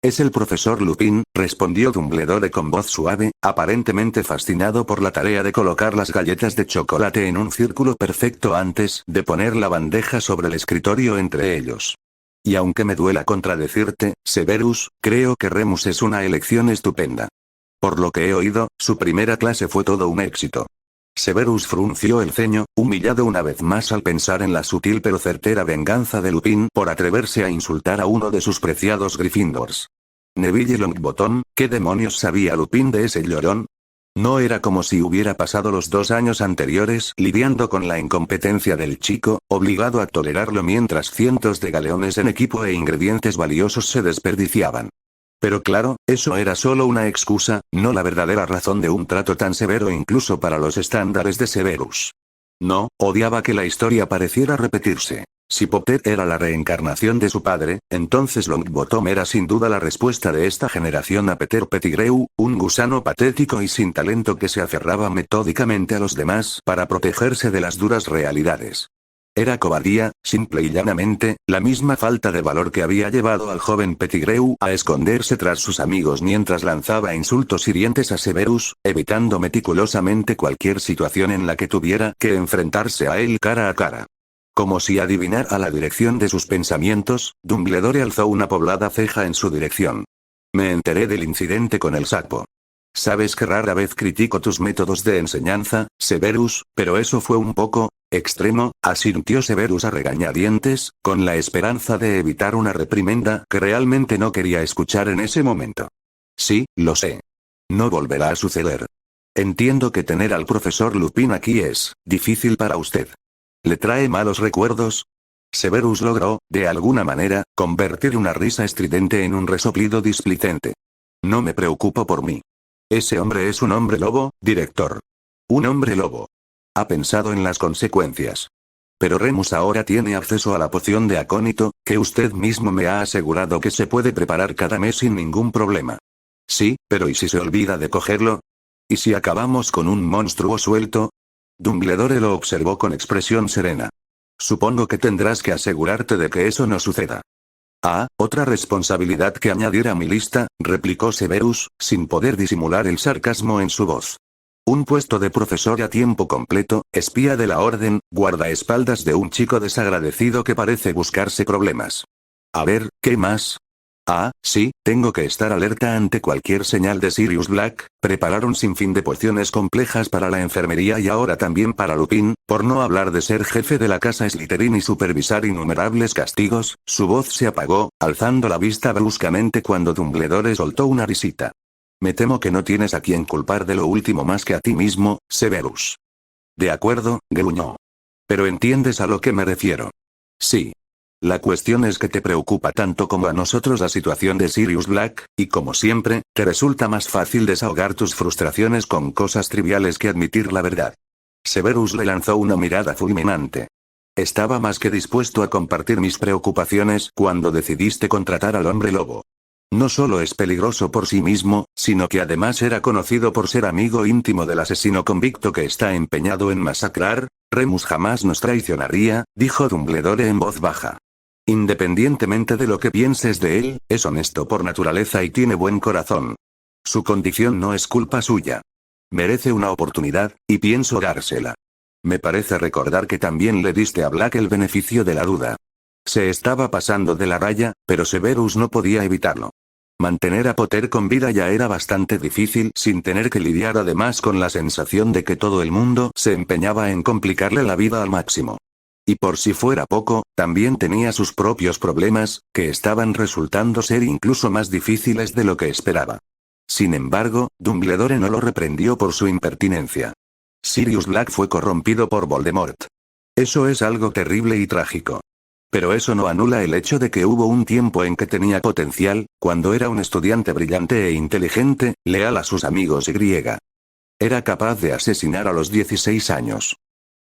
Es el profesor Lupin, respondió Dumbledore con voz suave, aparentemente fascinado por la tarea de colocar las galletas de chocolate en un círculo perfecto antes de poner la bandeja sobre el escritorio entre ellos. Y aunque me duela contradecirte, Severus, creo que Remus es una elección estupenda. Por lo que he oído, su primera clase fue todo un éxito. Severus frunció el ceño, humillado una vez más al pensar en la sutil pero certera venganza de Lupin por atreverse a insultar a uno de sus preciados Gryffindors. Neville Longbottom, ¿qué demonios sabía Lupin de ese llorón? No era como si hubiera pasado los 2 años anteriores lidiando con la incompetencia del chico, obligado a tolerarlo mientras cientos de galeones en equipo e ingredientes valiosos se desperdiciaban. Pero claro, eso era solo una excusa, no la verdadera razón de un trato tan severo incluso para los estándares de Severus. No, odiaba que la historia pareciera repetirse. Si Potter era la reencarnación de su padre, entonces Longbottom era sin duda la respuesta de esta generación a Peter Pettigrew, un gusano patético y sin talento que se aferraba metódicamente a los demás para protegerse de las duras realidades. Era cobardía, simple y llanamente, la misma falta de valor que había llevado al joven Pettigrew a esconderse tras sus amigos mientras lanzaba insultos hirientes a Severus, evitando meticulosamente cualquier situación en la que tuviera que enfrentarse a él cara a cara. Como si adivinara la dirección de sus pensamientos, Dumbledore alzó una poblada ceja en su dirección. Me enteré del incidente con el sapo. Sabes que rara vez critico tus métodos de enseñanza, Severus, pero eso fue un poco extremo, asintió Severus a regañadientes, con la esperanza de evitar una reprimenda que realmente no quería escuchar en ese momento. Sí, lo sé. No volverá a suceder. Entiendo que tener al profesor Lupin aquí es difícil para usted. ¿Le trae malos recuerdos? Severus logró, de alguna manera, convertir una risa estridente en un resoplido displicente. No me preocupo por mí. Ese hombre es un hombre lobo, director. Un hombre lobo. Ha pensado en las consecuencias. Pero Remus ahora tiene acceso a la poción de acónito, que usted mismo me ha asegurado que se puede preparar cada mes sin ningún problema. Sí, pero ¿y si se olvida de cogerlo? ¿Y si acabamos con un monstruo suelto? Dumbledore lo observó con expresión serena. Supongo que tendrás que asegurarte de que eso no suceda. Ah, otra responsabilidad que añadir a mi lista, replicó Severus, sin poder disimular el sarcasmo en su voz. Un puesto de profesor a tiempo completo, espía de la orden, guardaespaldas de un chico desagradecido que parece buscarse problemas. A ver, ¿qué más? Ah, sí, tengo que estar alerta ante cualquier señal de Sirius Black, preparar un sinfín de pociones complejas para la enfermería y ahora también para Lupin, por no hablar de ser jefe de la casa Slytherin y supervisar innumerables castigos. Su voz se apagó, alzando la vista bruscamente cuando Dumbledore soltó una risita. Me temo que no tienes a quien culpar de lo último más que a ti mismo, Severus. De acuerdo, gruñó. Pero entiendes a lo que me refiero. Sí. La cuestión es que te preocupa tanto como a nosotros la situación de Sirius Black, y como siempre, te resulta más fácil desahogar tus frustraciones con cosas triviales que admitir la verdad. Severus le lanzó una mirada fulminante. Estaba más que dispuesto a compartir mis preocupaciones cuando decidiste contratar al hombre lobo. No solo es peligroso por sí mismo, sino que además era conocido por ser amigo íntimo del asesino convicto que está empeñado en masacrar. Remus jamás nos traicionaría, dijo Dumbledore en voz baja. Independientemente de lo que pienses de él, es honesto por naturaleza y tiene buen corazón. Su condición no es culpa suya. Merece una oportunidad, y pienso dársela. Me parece recordar que también le diste a Black el beneficio de la duda. Se estaba pasando de la raya, pero Severus no podía evitarlo. Mantener a Potter con vida ya era bastante difícil sin tener que lidiar además con la sensación de que todo el mundo se empeñaba en complicarle la vida al máximo. Y por si fuera poco, también tenía sus propios problemas, que estaban resultando ser incluso más difíciles de lo que esperaba. Sin embargo, Dumbledore no lo reprendió por su impertinencia. Sirius Black fue corrompido por Voldemort. Eso es algo terrible y trágico. Pero eso no anula el hecho de que hubo un tiempo en que tenía potencial, cuando era un estudiante brillante e inteligente, leal a sus amigos y griega. Era capaz de asesinar a los 16 años.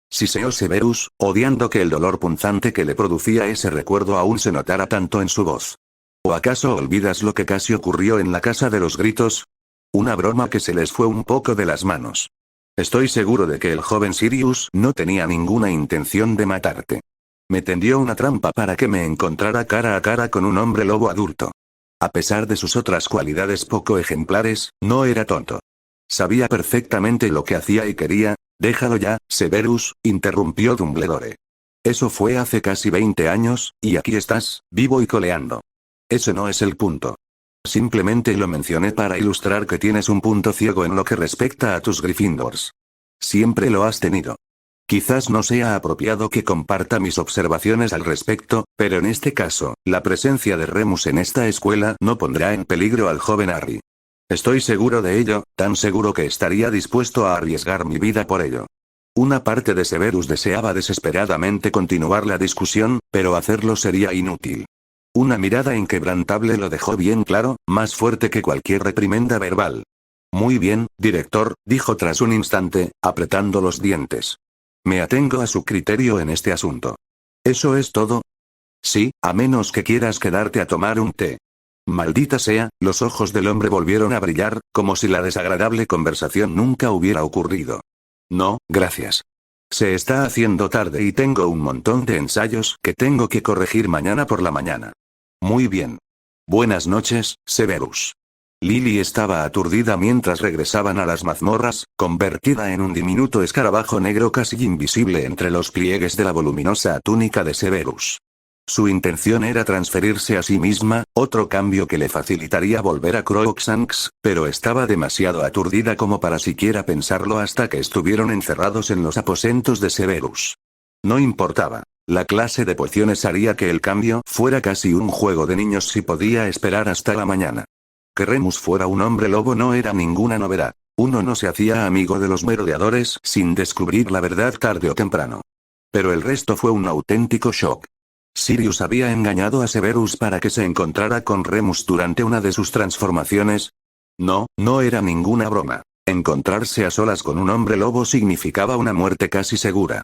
Siseó Severus, odiando que el dolor punzante que le producía ese recuerdo aún se notara tanto en su voz. ¿O acaso olvidas lo que casi ocurrió en la Casa de los Gritos? Una broma que se les fue un poco de las manos. Estoy seguro de que el joven Sirius no tenía ninguna intención de matarte. Me tendió una trampa para que me encontrara cara a cara con un hombre lobo adulto. A pesar de sus otras cualidades poco ejemplares, no era tonto. Sabía perfectamente lo que hacía y quería. Déjalo ya, Severus, interrumpió Dumbledore. Eso fue hace casi 20 años, y aquí estás, vivo y coleando. Ese no es el punto. Simplemente lo mencioné para ilustrar que tienes un punto ciego en lo que respecta a tus Gryffindors. Siempre lo has tenido. Quizás no sea apropiado que comparta mis observaciones al respecto, pero en este caso, la presencia de Remus en esta escuela no pondrá en peligro al joven Harry. Estoy seguro de ello, tan seguro que estaría dispuesto a arriesgar mi vida por ello. Una parte de Severus deseaba desesperadamente continuar la discusión, pero hacerlo sería inútil. Una mirada inquebrantable lo dejó bien claro, más fuerte que cualquier reprimenda verbal. Muy bien, director, dijo tras un instante, apretando los dientes. Me atengo a su criterio en este asunto. ¿Eso es todo? Sí, a menos que quieras quedarte a tomar un té. Maldita sea, los ojos del hombre volvieron a brillar, como si la desagradable conversación nunca hubiera ocurrido. No, gracias. Se está haciendo tarde y tengo un montón de ensayos que tengo que corregir mañana por la mañana. Muy bien. Buenas noches, Severus. Lily estaba aturdida mientras regresaban a las mazmorras, convertida en un diminuto escarabajo negro casi invisible entre los pliegues de la voluminosa túnica de Severus. Su intención era transferirse a sí misma, otro cambio que le facilitaría volver a Crookshanks, pero estaba demasiado aturdida como para siquiera pensarlo hasta que estuvieron encerrados en los aposentos de Severus. No importaba. La clase de pociones haría que el cambio fuera casi un juego de niños si podía esperar hasta la mañana. Que Remus fuera un hombre lobo no era ninguna novedad. Uno no se hacía amigo de los merodeadores sin descubrir la verdad tarde o temprano. Pero el resto fue un auténtico shock. Sirius había engañado a Severus para que se encontrara con Remus durante una de sus transformaciones. No, no era ninguna broma. Encontrarse a solas con un hombre lobo significaba una muerte casi segura.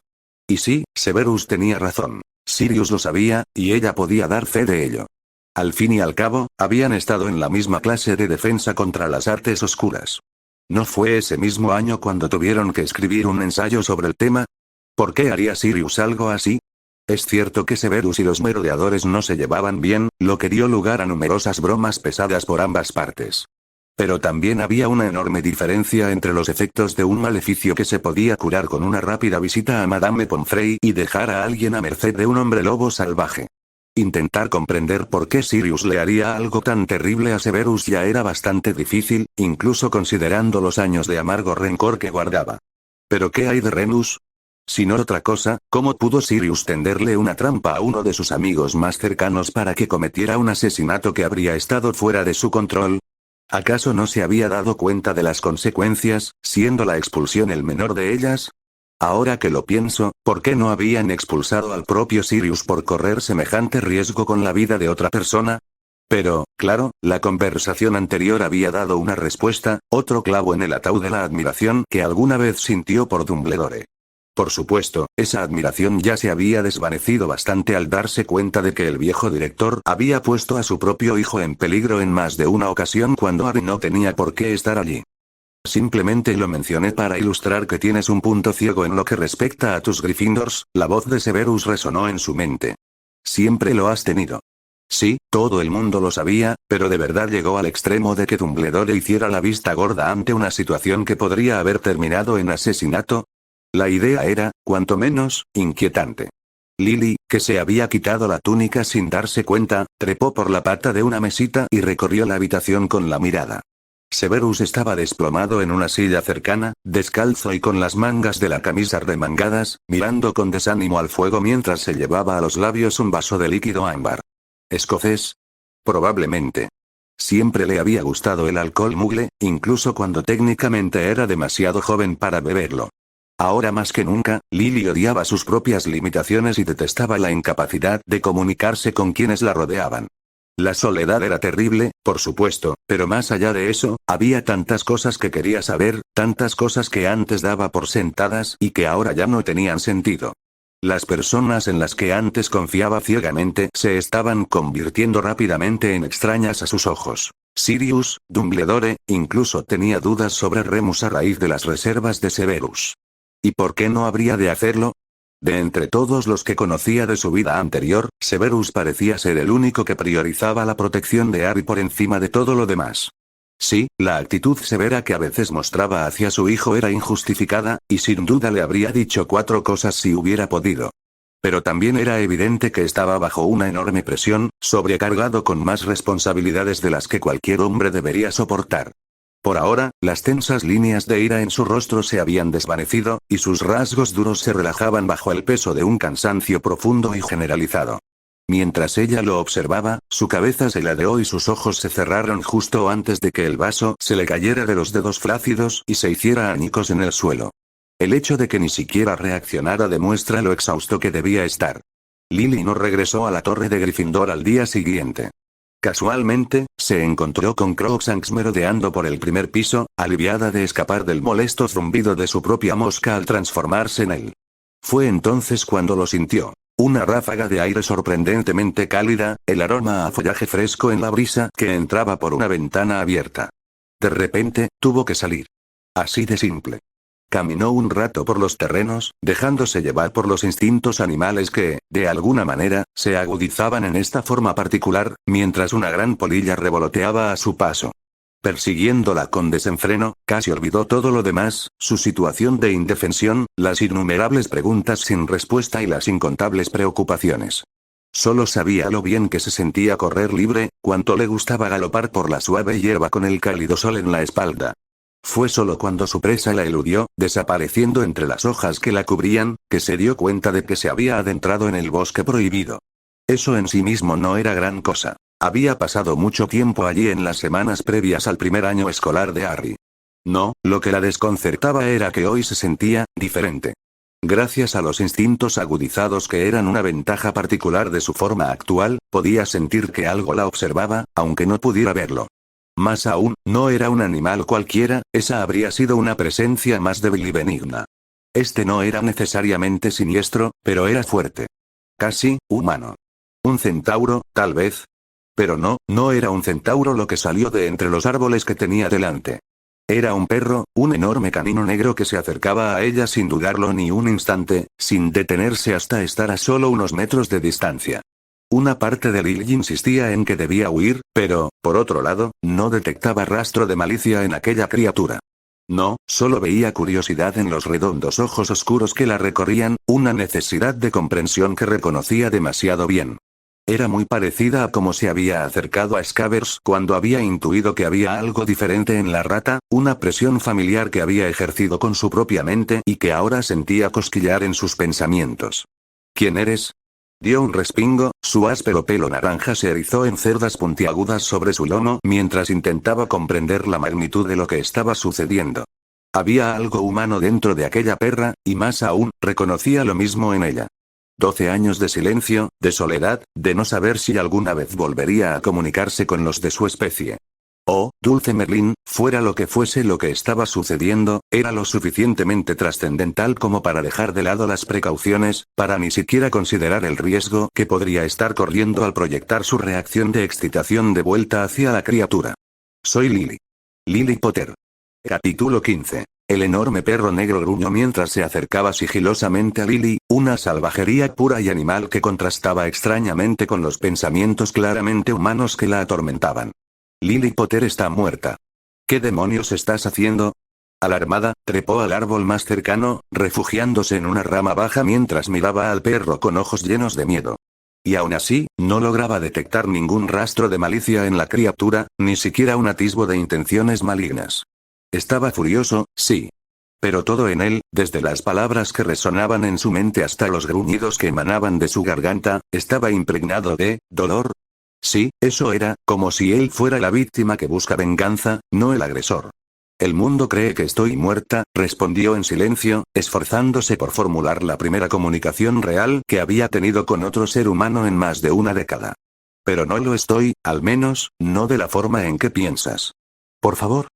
Y sí, Severus tenía razón. Sirius lo sabía, y ella podía dar fe de ello. Al fin y al cabo, habían estado en la misma clase de defensa contra las artes oscuras. ¿No fue ese mismo año cuando tuvieron que escribir un ensayo sobre el tema? ¿Por qué haría Sirius algo así? Es cierto que Severus y los merodeadores no se llevaban bien, lo que dio lugar a numerosas bromas pesadas por ambas partes. Pero también había una enorme diferencia entre los efectos de un maleficio que se podía curar con una rápida visita a Madame Pomfrey y dejar a alguien a merced de un hombre lobo salvaje. Intentar comprender por qué Sirius le haría algo tan terrible a Severus ya era bastante difícil, incluso considerando los años de amargo rencor que guardaba. ¿Pero qué hay de Remus? Si no otra cosa, ¿cómo pudo Sirius tenderle una trampa a uno de sus amigos más cercanos para que cometiera un asesinato que habría estado fuera de su control? ¿Acaso no se había dado cuenta de las consecuencias, siendo la expulsión el menor de ellas? Ahora que lo pienso, ¿por qué no habían expulsado al propio Sirius por correr semejante riesgo con la vida de otra persona? Pero, claro, la conversación anterior había dado una respuesta, otro clavo en el ataúd de la admiración que alguna vez sintió por Dumbledore. Por supuesto, esa admiración ya se había desvanecido bastante al darse cuenta de que el viejo director había puesto a su propio hijo en peligro en más de una ocasión cuando Harry no tenía por qué estar allí. Simplemente lo mencioné para ilustrar que tienes un punto ciego en lo que respecta a tus Gryffindors, la voz de Severus resonó en su mente. Siempre lo has tenido. Sí, todo el mundo lo sabía, pero de verdad llegó al extremo de que Dumbledore hiciera la vista gorda ante una situación que podría haber terminado en asesinato. La idea era, cuanto menos, inquietante. Lily, que se había quitado la túnica sin darse cuenta, trepó por la pata de una mesita y recorrió la habitación con la mirada. Severus estaba desplomado en una silla cercana, descalzo y con las mangas de la camisa remangadas, mirando con desánimo al fuego mientras se llevaba a los labios un vaso de líquido ámbar. ¿Escocés? Probablemente. Siempre le había gustado el alcohol mugle, incluso cuando técnicamente era demasiado joven para beberlo. Ahora más que nunca, Lily odiaba sus propias limitaciones y detestaba la incapacidad de comunicarse con quienes la rodeaban. La soledad era terrible, por supuesto, pero más allá de eso, había tantas cosas que quería saber, tantas cosas que antes daba por sentadas y que ahora ya no tenían sentido. Las personas en las que antes confiaba ciegamente se estaban convirtiendo rápidamente en extrañas a sus ojos. Sirius, Dumbledore, incluso tenía dudas sobre Remus a raíz de las reservas de Severus. ¿Y por qué no habría de hacerlo? De entre todos los que conocía de su vida anterior, Severus parecía ser el único que priorizaba la protección de Harry por encima de todo lo demás. Sí, la actitud severa que a veces mostraba hacia su hijo era injustificada, y sin duda le habría dicho 4 cosas si hubiera podido. Pero también era evidente que estaba bajo una enorme presión, sobrecargado con más responsabilidades de las que cualquier hombre debería soportar. Por ahora, las tensas líneas de ira en su rostro se habían desvanecido, y sus rasgos duros se relajaban bajo el peso de un cansancio profundo y generalizado. Mientras ella lo observaba, su cabeza se ladeó y sus ojos se cerraron justo antes de que el vaso se le cayera de los dedos flácidos y se hiciera añicos en el suelo. El hecho de que ni siquiera reaccionara demuestra lo exhausto que debía estar. Lily no regresó a la torre de Gryffindor al día siguiente. Casualmente, se encontró con Crookshanks merodeando por el primer piso, aliviada de escapar del molesto zumbido de su propia mosca al transformarse en él. Fue entonces cuando lo sintió. Una ráfaga de aire sorprendentemente cálida, el aroma a follaje fresco en la brisa que entraba por una ventana abierta. De repente, tuvo que salir. Así de simple. Caminó un rato por los terrenos, dejándose llevar por los instintos animales que, de alguna manera, se agudizaban en esta forma particular, mientras una gran polilla revoloteaba a su paso. Persiguiéndola con desenfreno, casi olvidó todo lo demás, su situación de indefensión, las innumerables preguntas sin respuesta y las incontables preocupaciones. Solo sabía lo bien que se sentía correr libre, cuánto le gustaba galopar por la suave hierba con el cálido sol en la espalda. Fue solo cuando su presa la eludió, desapareciendo entre las hojas que la cubrían, que se dio cuenta de que se había adentrado en el bosque prohibido. Eso en sí mismo no era gran cosa. Había pasado mucho tiempo allí en las semanas previas al primer año escolar de Harry. No, lo que la desconcertaba era que hoy se sentía diferente. Gracias a los instintos agudizados que eran una ventaja particular de su forma actual, podía sentir que algo la observaba, aunque no pudiera verlo. Más aún, no era un animal cualquiera, esa habría sido una presencia más débil y benigna. Este no era necesariamente siniestro, pero era fuerte. Casi, humano. Un centauro, tal vez. Pero no era un centauro lo que salió de entre los árboles que tenía delante. Era un perro, un enorme canino negro que se acercaba a ella sin dudarlo ni un instante, sin detenerse hasta estar a solo unos metros de distancia. Una parte de Lily insistía en que debía huir, pero, por otro lado, no detectaba rastro de malicia en aquella criatura. No, solo veía curiosidad en los redondos ojos oscuros que la recorrían, una necesidad de comprensión que reconocía demasiado bien. Era muy parecida a cómo se había acercado a Scabbers cuando había intuido que había algo diferente en la rata, una presión familiar que había ejercido con su propia mente y que ahora sentía cosquillar en sus pensamientos. ¿Quién eres? Dio un respingo, su áspero pelo naranja se erizó en cerdas puntiagudas sobre su lomo mientras intentaba comprender la magnitud de lo que estaba sucediendo. Había algo humano dentro de aquella perra, y más aún, reconocía lo mismo en ella. 12 años de silencio, de soledad, de no saber si alguna vez volvería a comunicarse con los de su especie. Oh, dulce Merlín, fuera lo que fuese lo que estaba sucediendo, era lo suficientemente trascendental como para dejar de lado las precauciones, para ni siquiera considerar el riesgo que podría estar corriendo al proyectar su reacción de excitación de vuelta hacia la criatura. Soy Lily. Lily Potter. Capítulo 15. El enorme perro negro gruñó mientras se acercaba sigilosamente a Lily, una salvajería pura y animal que contrastaba extrañamente con los pensamientos claramente humanos que la atormentaban. Lily Potter está muerta. ¿Qué demonios estás haciendo? Alarmada, trepó al árbol más cercano, refugiándose en una rama baja mientras miraba al perro con ojos llenos de miedo. Y aún así, no lograba detectar ningún rastro de malicia en la criatura, ni siquiera un atisbo de intenciones malignas. Estaba furioso, sí. Pero todo en él, desde las palabras que resonaban en su mente hasta los gruñidos que emanaban de su garganta, estaba impregnado de dolor. Sí, eso era, como si él fuera la víctima que busca venganza, no el agresor. El mundo cree que estoy muerta, respondió en silencio, esforzándose por formular la primera comunicación real que había tenido con otro ser humano en más de una década. Pero no lo estoy, al menos, no de la forma en que piensas. Por favor.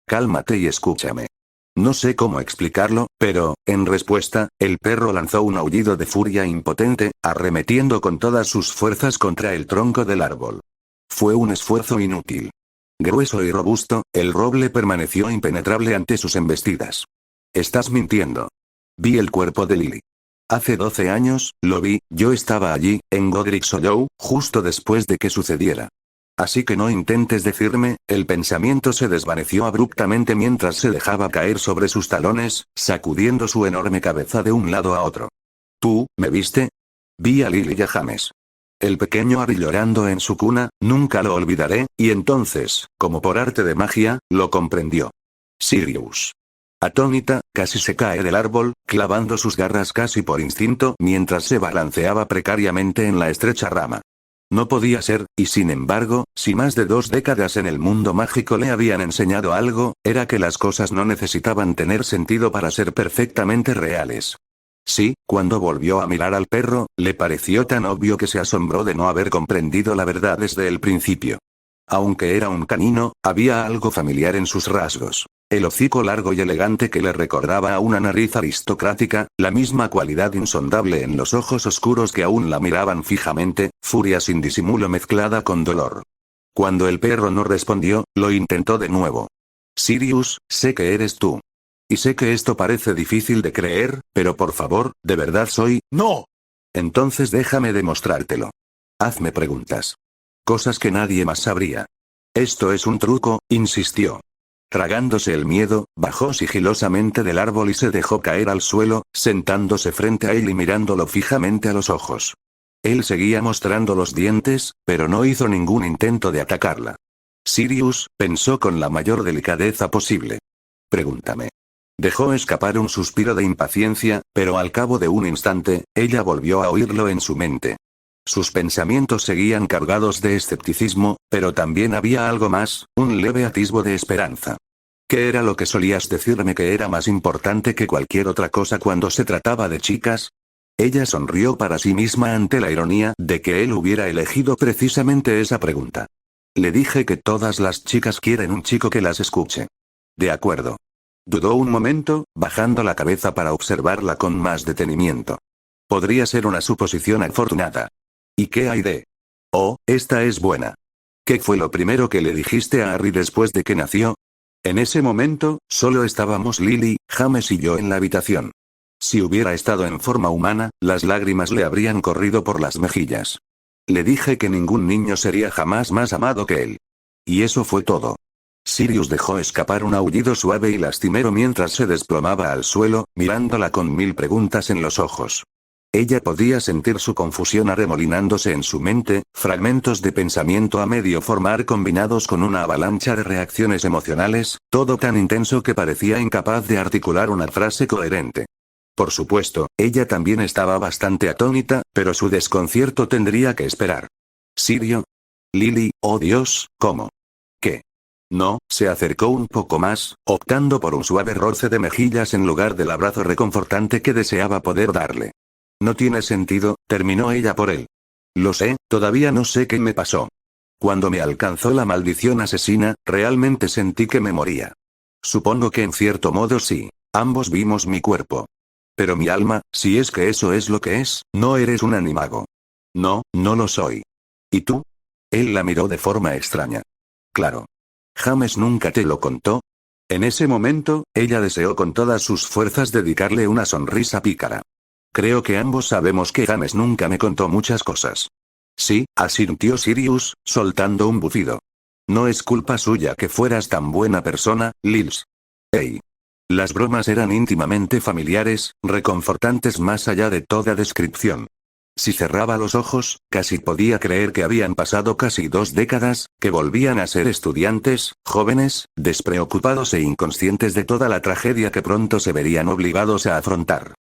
Cálmate y escúchame. No sé cómo explicarlo, pero, en respuesta, el perro lanzó un aullido de furia impotente, arremetiendo con todas sus fuerzas contra el tronco del árbol. Fue un esfuerzo inútil. Grueso y robusto, el roble permaneció impenetrable ante sus embestidas. Estás mintiendo. Vi el cuerpo de Lily. Hace 12 años, lo vi, yo estaba allí, en Godric's Hollow, justo después de que sucediera. Así que no intentes decirme, el pensamiento se desvaneció abruptamente mientras se dejaba caer sobre sus talones, sacudiendo su enorme cabeza de un lado a otro. ¿Tú, me viste? Vi a Lily y a James. El pequeño Harry llorando en su cuna, nunca lo olvidaré, y entonces, como por arte de magia, lo comprendió. Sirius. Atónita, casi se cae del árbol, clavando sus garras casi por instinto mientras se balanceaba precariamente en la estrecha rama. No podía ser, y sin embargo, si más de 2 décadas en el mundo mágico le habían enseñado algo, era que las cosas no necesitaban tener sentido para ser perfectamente reales. Sí, cuando volvió a mirar al perro, le pareció tan obvio que se asombró de no haber comprendido la verdad desde el principio. Aunque era un canino, había algo familiar en sus rasgos. El hocico largo y elegante que le recordaba a una nariz aristocrática, la misma cualidad insondable en los ojos oscuros que aún la miraban fijamente, furia sin disimulo mezclada con dolor. Cuando el perro no respondió, lo intentó de nuevo. Sirius, sé que eres tú. Y sé que esto parece difícil de creer, pero por favor, ¿de verdad soy? ¡No! Entonces déjame demostrártelo. Hazme preguntas. Cosas que nadie más sabría. Esto es un truco, insistió. Tragándose el miedo, bajó sigilosamente del árbol y se dejó caer al suelo, sentándose frente a él y mirándolo fijamente a los ojos. Él seguía mostrando los dientes, pero no hizo ningún intento de atacarla. Sirius, pensó con la mayor delicadeza posible. Pregúntame. Dejó escapar un suspiro de impaciencia, pero al cabo de un instante, ella volvió a oírlo en su mente. Sus pensamientos seguían cargados de escepticismo, pero también había algo más, un leve atisbo de esperanza. ¿Qué era lo que solías decirme que era más importante que cualquier otra cosa cuando se trataba de chicas? Ella sonrió para sí misma ante la ironía de que él hubiera elegido precisamente esa pregunta. Le dije que todas las chicas quieren un chico que las escuche. De acuerdo. Dudó un momento, bajando la cabeza para observarla con más detenimiento. Podría ser una suposición afortunada. ¿Y qué hay de? Oh, esta es buena. ¿Qué fue lo primero que le dijiste a Harry después de que nació? En ese momento, solo estábamos Lily, James y yo en la habitación. Si hubiera estado en forma humana, las lágrimas le habrían corrido por las mejillas. Le dije que ningún niño sería jamás más amado que él. Y eso fue todo. Sirius dejó escapar un aullido suave y lastimero mientras se desplomaba al suelo, mirándola con 1000 preguntas en los ojos. Ella podía sentir su confusión arremolinándose en su mente, fragmentos de pensamiento a medio formar combinados con una avalancha de reacciones emocionales, todo tan intenso que parecía incapaz de articular una frase coherente. Por supuesto, ella también estaba bastante atónita, pero su desconcierto tendría que esperar. ¿Sirio? Lily, oh Dios, ¿cómo? ¿Qué? No, se acercó un poco más, optando por un suave roce de mejillas en lugar del abrazo reconfortante que deseaba poder darle. No tiene sentido, terminó ella por él. Lo sé, todavía no sé qué me pasó. Cuando me alcanzó la maldición asesina, realmente sentí que me moría. Supongo que en cierto modo sí. Ambos vimos mi cuerpo. Pero mi alma, si es que eso es lo que es, no eres un animago. No, no lo soy. ¿Y tú? Él la miró de forma extraña. Claro. ¿James nunca te lo contó? En ese momento, ella deseó con todas sus fuerzas dedicarle una sonrisa pícara. Creo que ambos sabemos que James nunca me contó muchas cosas. Sí, asintió Sirius, soltando un bufido. No es culpa suya que fueras tan buena persona, Lils. Hey. Las bromas eran íntimamente familiares, reconfortantes más allá de toda descripción. Si cerraba los ojos, casi podía creer que habían pasado casi 2 décadas, que volvían a ser estudiantes, jóvenes, despreocupados e inconscientes de toda la tragedia que pronto se verían obligados a afrontar.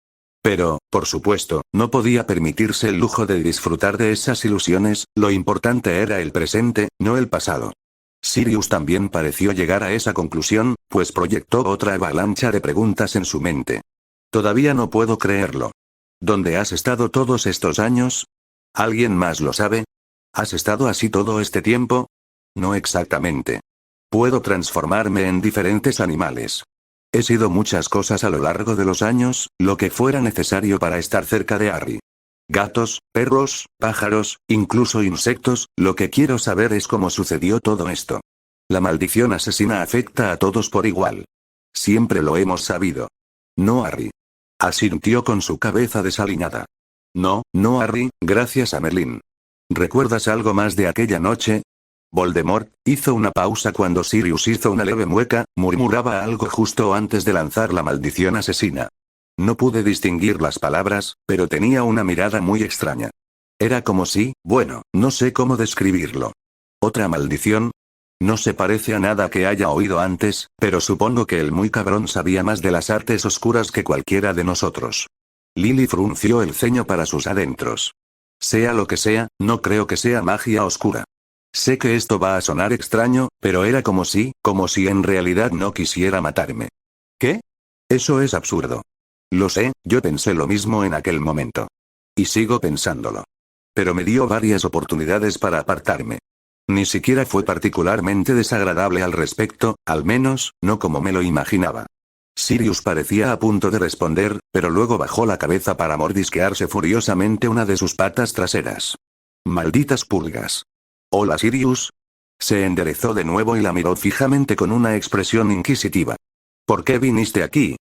Pero, por supuesto, no podía permitirse el lujo de disfrutar de esas ilusiones, lo importante era el presente, no el pasado. Sirius también pareció llegar a esa conclusión, pues proyectó otra avalancha de preguntas en su mente. Todavía no puedo creerlo. ¿Dónde has estado todos estos años? ¿Alguien más lo sabe? ¿Has estado así todo este tiempo? No exactamente. Puedo transformarme en diferentes animales. He sido muchas cosas a lo largo de los años, lo que fuera necesario para estar cerca de Harry. Gatos, perros, pájaros, incluso insectos, lo que quiero saber es cómo sucedió todo esto. La maldición asesina afecta a todos por igual. Siempre lo hemos sabido. No Harry. Asintió con su cabeza desaliñada. No, no Harry, gracias a Merlin. ¿Recuerdas algo más de aquella noche? Voldemort hizo una pausa cuando Sirius hizo una leve mueca, murmuraba algo justo antes de lanzar la maldición asesina. No pude distinguir las palabras, pero tenía una mirada muy extraña. Era como si, bueno, no sé cómo describirlo. ¿Otra maldición? No se parece a nada que haya oído antes, pero supongo que el muy cabrón sabía más de las artes oscuras que cualquiera de nosotros. Lily frunció el ceño para sus adentros. Sea lo que sea, no creo que sea magia oscura. Sé que esto va a sonar extraño, pero era como si en realidad no quisiera matarme. ¿Qué? Eso es absurdo. Lo sé, yo pensé lo mismo en aquel momento. Y sigo pensándolo. Pero me dio varias oportunidades para apartarme. Ni siquiera fue particularmente desagradable al respecto, al menos, no como me lo imaginaba. Sirius parecía a punto de responder, pero luego bajó la cabeza para mordisquearse furiosamente una de sus patas traseras. Malditas pulgas. Hola Sirius. Se enderezó de nuevo y la miró fijamente con una expresión inquisitiva. ¿Por qué viniste aquí?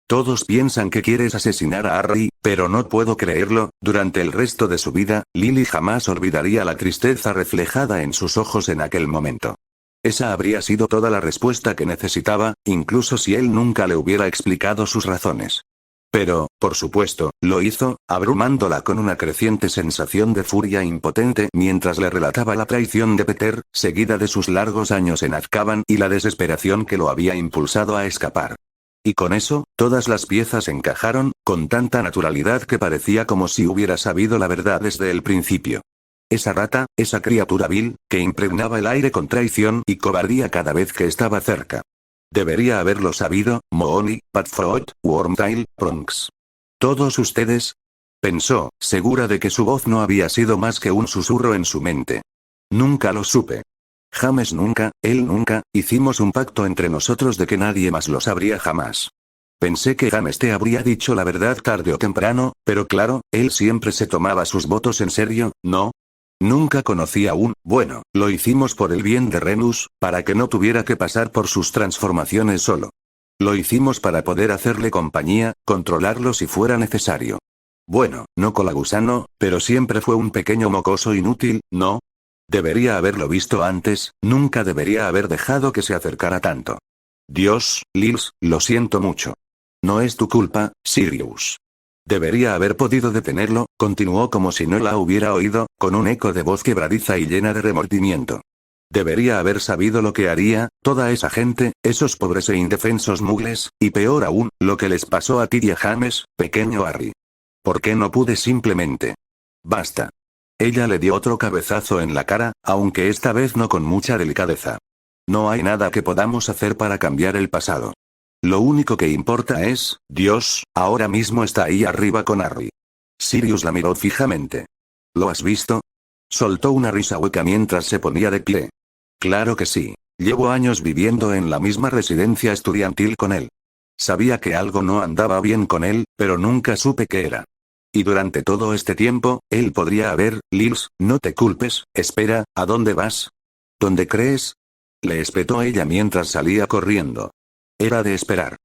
Todos piensan que quieres asesinar a Harry, pero no puedo creerlo. Durante el resto de su vida, Lily jamás olvidaría la tristeza reflejada en sus ojos en aquel momento. Esa habría sido toda la respuesta que necesitaba, incluso si él nunca le hubiera explicado sus razones. Pero, por supuesto, lo hizo, abrumándola con una creciente sensación de furia impotente mientras le relataba la traición de Peter, seguida de sus largos años en Azkaban y la desesperación que lo había impulsado a escapar. Y con eso, todas las piezas encajaron, con tanta naturalidad que parecía como si hubiera sabido la verdad desde el principio. Esa rata, esa criatura vil, que impregnaba el aire con traición y cobardía cada vez que estaba cerca. Debería haberlo sabido, Moony, Padfoot, Wormtail, Pronks. ¿Todos ustedes? Pensó, segura de que su voz no había sido más que un susurro en su mente. Nunca lo supe. James nunca, él nunca, hicimos un pacto entre nosotros de que nadie más lo sabría jamás. Pensé que James te habría dicho la verdad tarde o temprano, pero claro, él siempre se tomaba sus votos en serio, ¿no? Nunca conocí bueno, lo hicimos por el bien de Remus, para que no tuviera que pasar por sus transformaciones solo. Lo hicimos para poder hacerle compañía, controlarlo si fuera necesario. Bueno, no colagusano, pero siempre fue un pequeño mocoso inútil, ¿no? Debería haberlo visto antes, nunca debería haber dejado que se acercara tanto. Dios, Lils, lo siento mucho. No es tu culpa, Sirius. Debería haber podido detenerlo, continuó como si no la hubiera oído, con un eco de voz quebradiza y llena de remordimiento. Debería haber sabido lo que haría, toda esa gente, esos pobres e indefensos mugles, y peor aún, lo que les pasó a ti y a James, pequeño Harry. ¿Por qué no pude simplemente? Basta. Ella le dio otro cabezazo en la cara, aunque esta vez no con mucha delicadeza. No hay nada que podamos hacer para cambiar el pasado. Lo único que importa es, Dios, ahora mismo está ahí arriba con Harry. Sirius la miró fijamente. ¿Lo has visto? Soltó una risa hueca mientras se ponía de pie. Claro que sí. Llevo años viviendo en la misma residencia estudiantil con él. Sabía que algo no andaba bien con él, pero nunca supe qué era. Y durante todo este tiempo, él podría haber, Lils, no te culpes, espera, ¿a dónde vas? ¿Dónde crees? Le espetó ella mientras salía corriendo. Era de esperar.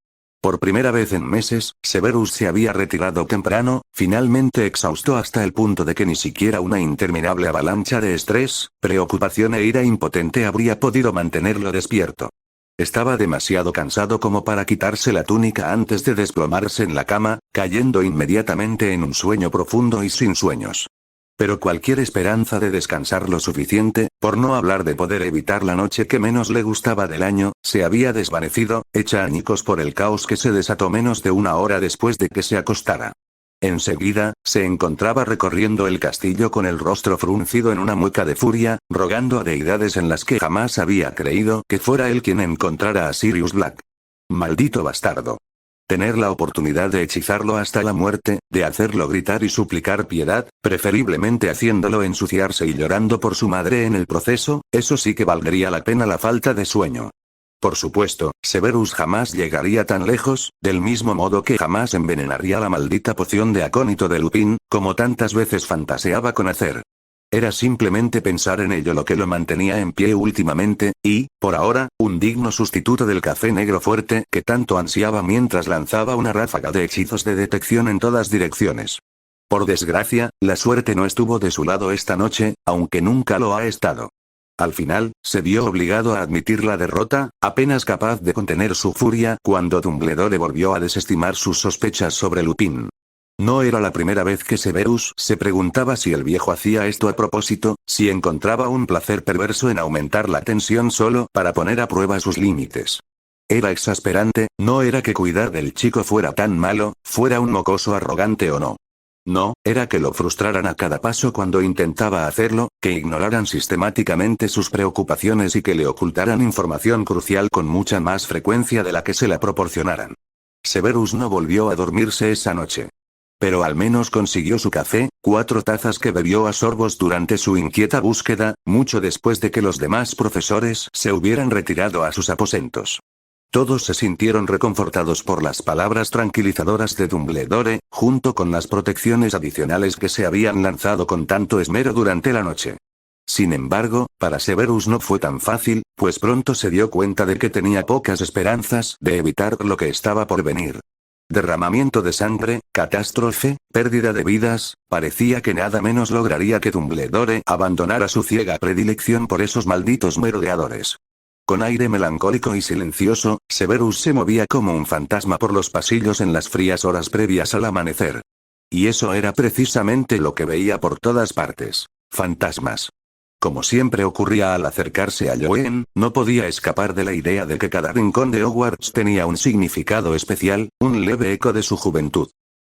Por primera vez en meses, Severus se había retirado temprano, finalmente exhausto hasta el punto de que ni siquiera una interminable avalancha de estrés, preocupación e ira impotente habría podido mantenerlo despierto. Estaba demasiado cansado como para quitarse la túnica antes de desplomarse en la cama, cayendo inmediatamente en un sueño profundo y sin sueños. Pero cualquier esperanza de descansar lo suficiente, por no hablar de poder evitar la noche que menos le gustaba del año, se había desvanecido, hecha añicos por el caos que se desató menos de una hora después de que se acostara. Enseguida, se encontraba recorriendo el castillo con el rostro fruncido en una mueca de furia, rogando a deidades en las que jamás había creído que fuera él quien encontrara a Sirius Black. Maldito bastardo. Tener la oportunidad de hechizarlo hasta la muerte, de hacerlo gritar y suplicar piedad, preferiblemente haciéndolo ensuciarse y llorando por su madre en el proceso, eso sí que valdría la pena la falta de sueño. Por supuesto, Severus jamás llegaría tan lejos, del mismo modo que jamás envenenaría la maldita poción de acónito de Lupin, como tantas veces fantaseaba con hacer. Era simplemente pensar en ello lo que lo mantenía en pie últimamente, y, por ahora, un digno sustituto del café negro fuerte que tanto ansiaba mientras lanzaba una ráfaga de hechizos de detección en todas direcciones. Por desgracia, la suerte no estuvo de su lado esta noche, aunque nunca lo ha estado. Al final, se vio obligado a admitir la derrota, apenas capaz de contener su furia cuando Dumbledore volvió a desestimar sus sospechas sobre Lupin. No era la primera vez que Severus se preguntaba si el viejo hacía esto a propósito, si encontraba un placer perverso en aumentar la tensión solo para poner a prueba sus límites. Era exasperante, no era que cuidar del chico fuera tan malo, fuera un mocoso arrogante o no. No, era que lo frustraran a cada paso cuando intentaba hacerlo, que ignoraran sistemáticamente sus preocupaciones y que le ocultaran información crucial con mucha más frecuencia de la que se la proporcionaran. Severus no volvió a dormirse esa noche. Pero al menos consiguió su café, 4 tazas que bebió a sorbos durante su inquieta búsqueda, mucho después de que los demás profesores se hubieran retirado a sus aposentos. Todos se sintieron reconfortados por las palabras tranquilizadoras de Dumbledore, junto con las protecciones adicionales que se habían lanzado con tanto esmero durante la noche. Sin embargo, para Severus no fue tan fácil, pues pronto se dio cuenta de que tenía pocas esperanzas de evitar lo que estaba por venir. Derramamiento de sangre, catástrofe, pérdida de vidas, parecía que nada menos lograría que Dumbledore abandonara su ciega predilección por esos malditos merodeadores. Con aire melancólico y silencioso, Severus se movía como un fantasma por los pasillos en las frías horas previas al amanecer. Y eso era precisamente lo que veía por todas partes. Fantasmas. Como siempre ocurría al acercarse a Joen, no podía escapar de la idea de que cada rincón de Hogwarts tenía un significado especial, un leve eco de su juventud.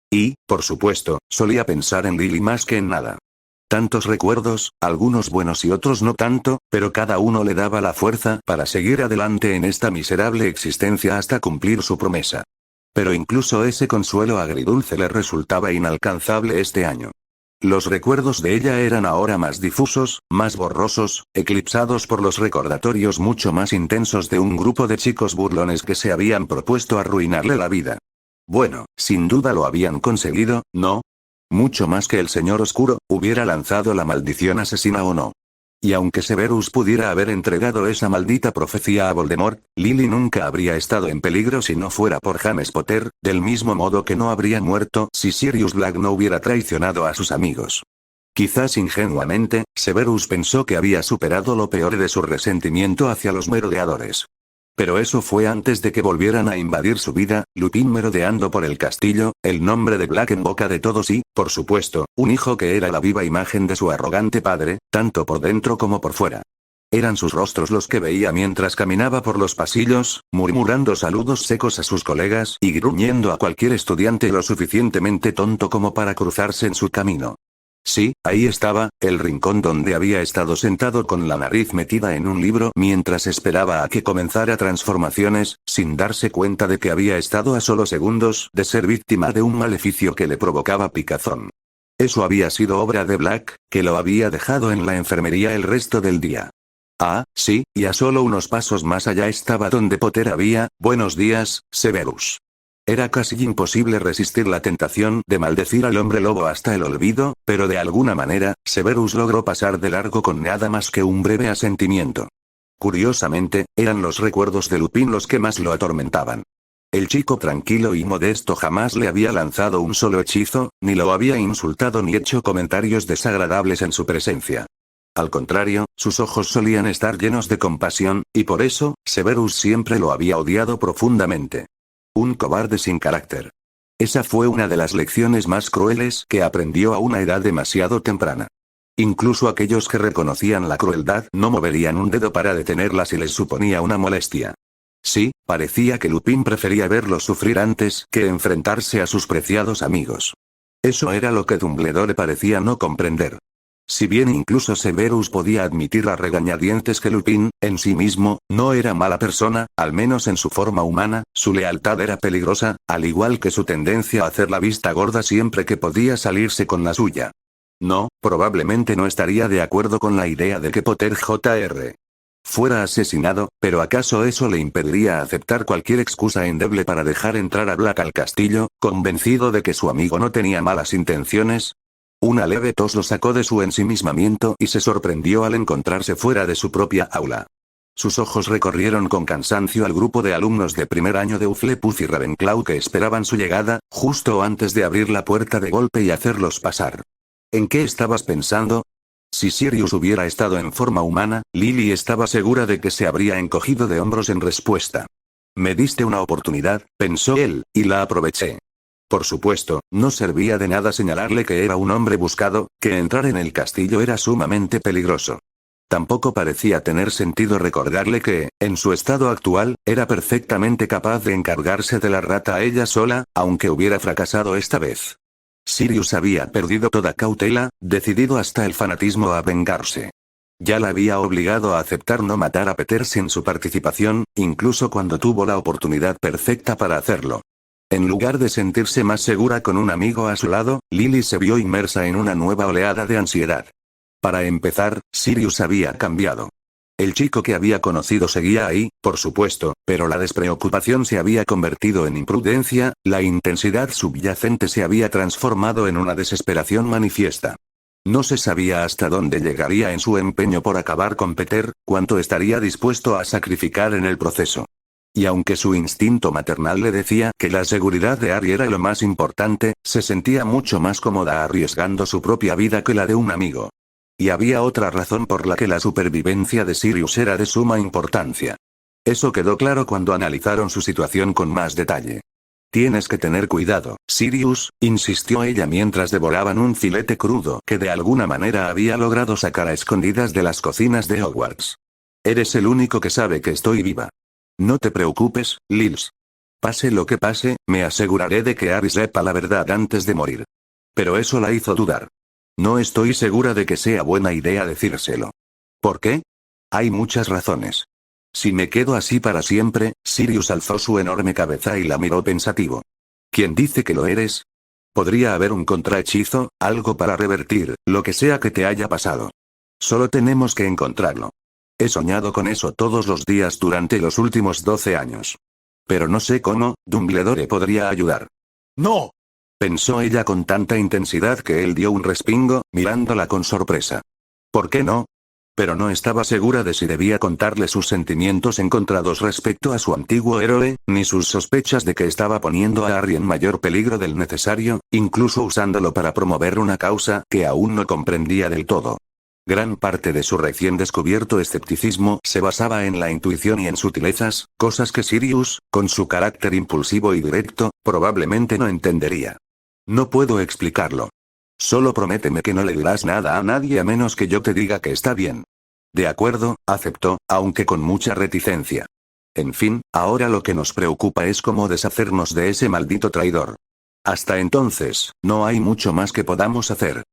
Y, por supuesto, solía pensar en Lily más que en nada. Tantos recuerdos, algunos buenos y otros no tanto, pero cada uno le daba la fuerza para seguir adelante en esta miserable existencia hasta cumplir su promesa. Pero incluso ese consuelo agridulce le resultaba inalcanzable este año. Los recuerdos de ella eran ahora más difusos, más borrosos, eclipsados por los recordatorios mucho más intensos de un grupo de chicos burlones que se habían propuesto arruinarle la vida. Bueno, sin duda lo habían conseguido, ¿no? Mucho más que el Señor Oscuro, hubiera lanzado la maldición asesina o no. Y aunque Severus pudiera haber entregado esa maldita profecía a Voldemort, Lily nunca habría estado en peligro si no fuera por James Potter, del mismo modo que no habría muerto si Sirius Black no hubiera traicionado a sus amigos. Quizás ingenuamente, Severus pensó que había superado lo peor de su resentimiento hacia los merodeadores. Pero eso fue antes de que volvieran a invadir su vida, Lupin merodeando por el castillo, el nombre de Black en boca de todos y, por supuesto, un hijo que era la viva imagen de su arrogante padre, tanto por dentro como por fuera. Eran sus rostros los que veía mientras caminaba por los pasillos, murmurando saludos secos a sus colegas y gruñendo a cualquier estudiante lo suficientemente tonto como para cruzarse en su camino. Sí, ahí estaba, el rincón donde había estado sentado con la nariz metida en un libro mientras esperaba a que comenzara transformaciones, sin darse cuenta de que había estado a solo segundos de ser víctima de un maleficio que le provocaba picazón. Eso había sido obra de Black, que lo había dejado en la enfermería el resto del día. Ah, sí, y a solo unos pasos más allá estaba donde Potter había. Buenos días, Severus. Era casi imposible resistir la tentación de maldecir al hombre lobo hasta el olvido, pero de alguna manera, Severus logró pasar de largo con nada más que un breve asentimiento. Curiosamente, eran los recuerdos de Lupin los que más lo atormentaban. El chico tranquilo y modesto jamás le había lanzado un solo hechizo, ni lo había insultado ni hecho comentarios desagradables en su presencia. Al contrario, sus ojos solían estar llenos de compasión, y por eso, Severus siempre lo había odiado profundamente. Un cobarde sin carácter. Esa fue una de las lecciones más crueles que aprendió a una edad demasiado temprana. Incluso aquellos que reconocían la crueldad no moverían un dedo para detenerla si les suponía una molestia. Sí, parecía que Lupin prefería verlo sufrir antes que enfrentarse a sus preciados amigos. Eso era lo que Dumbledore parecía no comprender. Si bien incluso Severus podía admitir a regañadientes que Lupin, en sí mismo, no era mala persona, al menos en su forma humana, su lealtad era peligrosa, al igual que su tendencia a hacer la vista gorda siempre que podía salirse con la suya. No, probablemente no estaría de acuerdo con la idea de que Potter Jr. fuera asesinado, pero ¿acaso eso le impediría aceptar cualquier excusa endeble para dejar entrar a Black al castillo, convencido de que su amigo no tenía malas intenciones? Una leve tos lo sacó de su ensimismamiento y se sorprendió al encontrarse fuera de su propia aula. Sus ojos recorrieron con cansancio al grupo de alumnos de primer año de Hufflepuff y Ravenclaw que esperaban su llegada, justo antes de abrir la puerta de golpe y hacerlos pasar. ¿En qué estabas pensando? Si Sirius hubiera estado en forma humana, Lily estaba segura de que se habría encogido de hombros en respuesta. Me diste una oportunidad, pensó él, y la aproveché. Por supuesto, no servía de nada señalarle que era un hombre buscado, que entrar en el castillo era sumamente peligroso. Tampoco parecía tener sentido recordarle que, en su estado actual, era perfectamente capaz de encargarse de la rata a ella sola, aunque hubiera fracasado esta vez. Sirius había perdido toda cautela, decidido hasta el fanatismo a vengarse. Ya la había obligado a aceptar no matar a Peter sin su participación, incluso cuando tuvo la oportunidad perfecta para hacerlo. En lugar de sentirse más segura con un amigo a su lado, Lily se vio inmersa en una nueva oleada de ansiedad. Para empezar, Sirius había cambiado. El chico que había conocido seguía ahí, por supuesto, pero la despreocupación se había convertido en imprudencia, la intensidad subyacente se había transformado en una desesperación manifiesta. No se sabía hasta dónde llegaría en su empeño por acabar con Peter, cuánto estaría dispuesto a sacrificar en el proceso. Y aunque su instinto maternal le decía que la seguridad de Harry era lo más importante, se sentía mucho más cómoda arriesgando su propia vida que la de un amigo. Y había otra razón por la que la supervivencia de Sirius era de suma importancia. Eso quedó claro cuando analizaron su situación con más detalle. Tienes que tener cuidado, Sirius, insistió ella mientras devoraban un filete crudo que de alguna manera había logrado sacar a escondidas de las cocinas de Hogwarts. Eres el único que sabe que estoy viva. No te preocupes, Lils. Pase lo que pase, me aseguraré de que Harry sepa la verdad antes de morir. Pero eso la hizo dudar. No estoy segura de que sea buena idea decírselo. ¿Por qué? Hay muchas razones. Si me quedo así para siempre, Sirius alzó su enorme cabeza y la miró pensativo. ¿Quién dice que lo eres? Podría haber un contrahechizo, algo para revertir, lo que sea que te haya pasado. Solo tenemos que encontrarlo. He soñado con eso todos los días durante los últimos 12 años. Pero no sé cómo, Dumbledore podría ayudar. ¡No! Pensó ella con tanta intensidad que él dio un respingo, mirándola con sorpresa. ¿Por qué no? Pero no estaba segura de si debía contarle sus sentimientos encontrados respecto a su antiguo héroe, ni sus sospechas de que estaba poniendo a Harry en mayor peligro del necesario, incluso usándolo para promover una causa que aún no comprendía del todo. Gran parte de su recién descubierto escepticismo se basaba en la intuición y en sutilezas, cosas que Sirius, con su carácter impulsivo y directo, probablemente no entendería. No puedo explicarlo. Solo prométeme que no le dirás nada a nadie a menos que yo te diga que está bien. De acuerdo, aceptó, aunque con mucha reticencia. En fin, ahora lo que nos preocupa es cómo deshacernos de ese maldito traidor. Hasta entonces, no hay mucho más que podamos hacer.